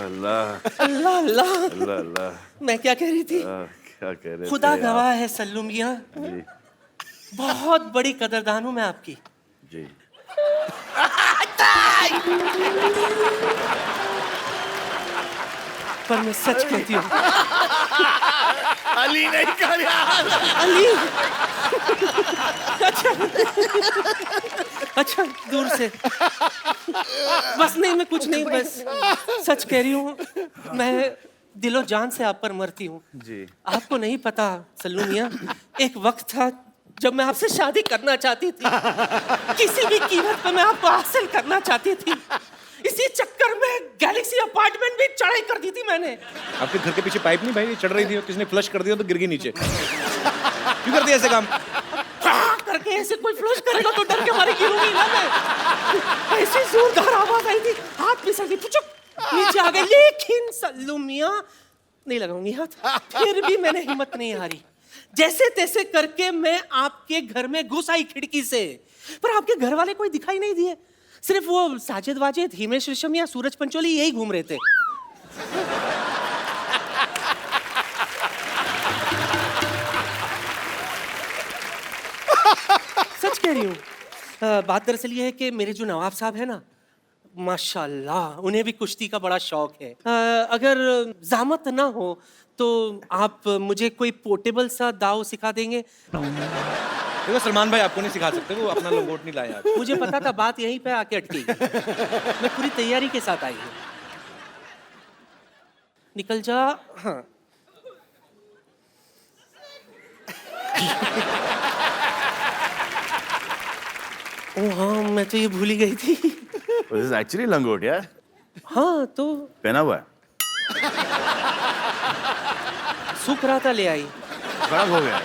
अल्लाह अल्लाह अल्लाह अल्लाह अल्लाह। मैं क्या कह रही थी? क्या कह रहे थे? खुदा गवाह है सल्लू मियां, जी बहुत बड़ी कदरदान हूं मैं आपकी। जी। पर मैं सच कहती हूँ। अली नहीं कर यार। अली। अच्छा दूर से। बस नहीं, मैं कुछ नहीं, बस सच कह रही हूँ। मैं दिलो जान से आप पर मरती हूँ। जी। आपको नहीं पता सल्लू मियां, एक वक्त था जब मैं आपसे शादी करना चाहती थी। किसी भी कीमत पर मैं आपको हासिल करना चाहती थी। इसी चक्कर में गैलेक्सी अपार्टमेंट भी चढ़ाई कर दी थी मैंने। आपके घर के पीछे पाइप नहीं भाई चढ़ रही थी, किसने फ्लश कर दिया तो गिर गई नीचे। क्यों कर दिया ऐसे काम? करके ऐसे कोई फ्लश करेगा तो डर के मारे गिरूंगी ना मैं। ऐसी जोरदार आवाज आई थी, हाथ फिसल गई, चुप नीचे आ गई। लेकिन सल्लू मियां नहीं लगाऊंगी हाथ। फिर भी मैंने हिम्मत नहीं हारी, जैसे तैसे करके मैं आपके घर में घुस आई खिड़की से। पर आपके घर वाले कोई दिखाई नहीं दिए, सिर्फ वो साजिद वाजिद, हिमेश रेशम या सूरज पंचोली यही घूम रहे थे। सच कह रही हूँ। बात दरअसल ये है कि मेरे जो नवाब साहब है ना, माशाल्लाह, उन्हें भी कुश्ती का बड़ा शौक है। अगर ज़हमत ना हो तो आप मुझे कोई पोर्टेबल सा दाव सिखा देंगे? देखो सलमान भाई आपको नहीं सिखा सकते, वो अपना लंगोट नहीं लाए आज। मुझे पता था बात यहीं पे आके अटकेगी। मैं पूरी तैयारी के साथ आई हूँ। निकल जा। हाँ। ओ हाँ, मैं तो ये भूल ही गई थी। This is actually लंगोट यार। हाँ तो पहना हुआ है। सूख रहा था, ले आई। खराब हो गया है।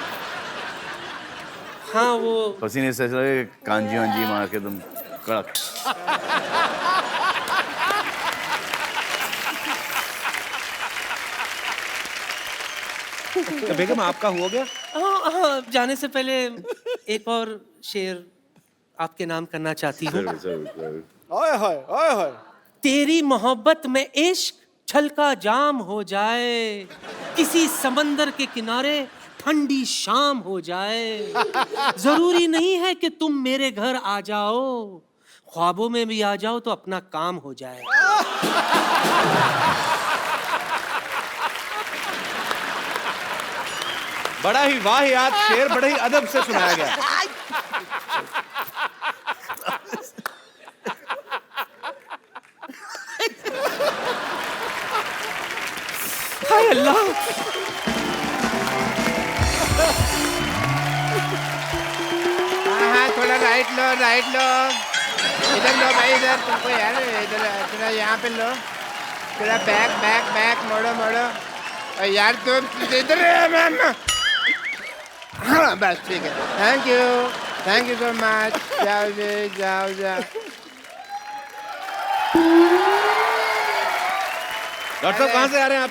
हाँ वो पसीने से ऐसा लगे कांजी वांजी मार के तुम कड़क। तो बेगम आपका हो गया? हाँ हाँ, जाने से पहले एक और शेर आपके नाम करना चाहती हूँ। ओए होए, ओए होए। तेरी मोहब्बत में इश्क छलका जाम हो जाए, किसी समंदर के किनारे ठंडी शाम हो जाए। जरूरी नहीं है कि तुम मेरे घर आ जाओ, ख्वाबों में भी आ जाओ तो अपना काम हो जाए। बड़ा ही वाहियात शेर बड़े ही अदब से सुनाया गया। हाय अल्लाह। हाँ, थोड़ा राइट लो, राइट लो। इधर लो भाई, इधर तुमको यार, इधर थोड़ा यहाँ पे लो। थोड़ा बैक बैक बैक मोड़ो मोड़ो। और यार तुम इधर मैम। हाँ बस ठीक है। Thank you so much. जाओ जी, जाओ जाओ। डॉक्टर साहब कहाँ से आ रहे हैं आप?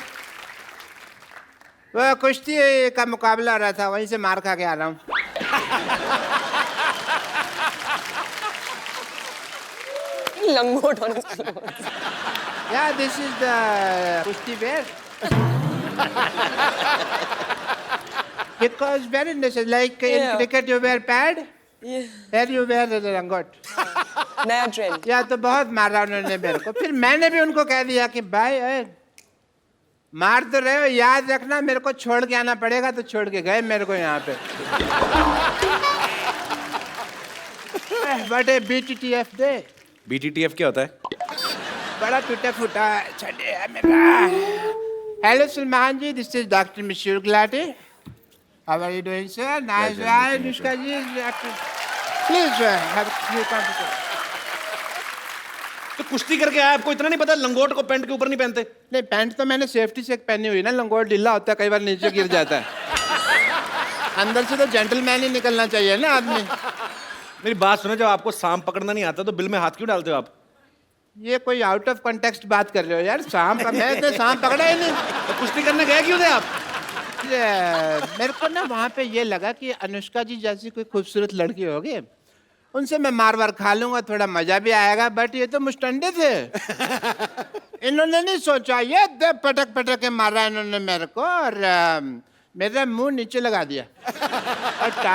वो कुश्ती का मुकाबला हो रहा था, वहीं से मार खा के आ रहा हूँ। लंगोट होने का। Yeah, this is the kushti wear. Because very necessary. Like in Yeah. cricket you wear pad, here you wear the langot. नया ट्रेंड। या तो बहुत मारा उन्होंने मेरे को। फिर मैंने भी उनको कह दिया कि भाई मार तो रहे हो, याद रखना मेरे को छोड़ के आना पड़ेगा। तो छोड़ के गए मेरे को यहाँ पे। What a BTTF day. BTTF क्या होता है? बड़ा टूटा फूटा छड़े है मेरा। Hello Salman ji, this is doctor मशहूर Gulati. How are you doing sir? Nice right Anushka ji. Please have you confidence. तो कुश्ती करके आया, आपको इतना नहीं पता लंगोट को पैंट के ऊपर नहीं पहनते? नहीं, पैंट तो मैंने सेफ्टी से पहनी हुई ना। लंगोट ढीला होता है, कई बार नीचे गिर जाता है। अंदर से तो जेंटलमैन ही निकलना चाहिए ना आदमी। मेरी बात सुनो, जब आपको सांप पकड़ना नहीं आता तो बिल में हाथ क्यों डालते हो आप? ये कोई आउट ऑफ कॉन्टेक्स्ट बात कर रहे हो यार। सांप का मैं तो सांप पकड़ा ही नहीं। तो कुश्ती करने गए क्यों थे आप? मेरे को ना वहाँ पे ये लगा कि अनुष्का जी जैसी कोई खूबसूरत लड़की होगी, उनसे मैं मार वार खा लूंगा, थोड़ा मजा भी आएगा। बट ये तो मुस्टंडे थे। इन्होंने नहीं सोचा, ये पटक पटक के मारा इन्होंने मेरे को, और मेरा मुंह नीचे लगा दिया। और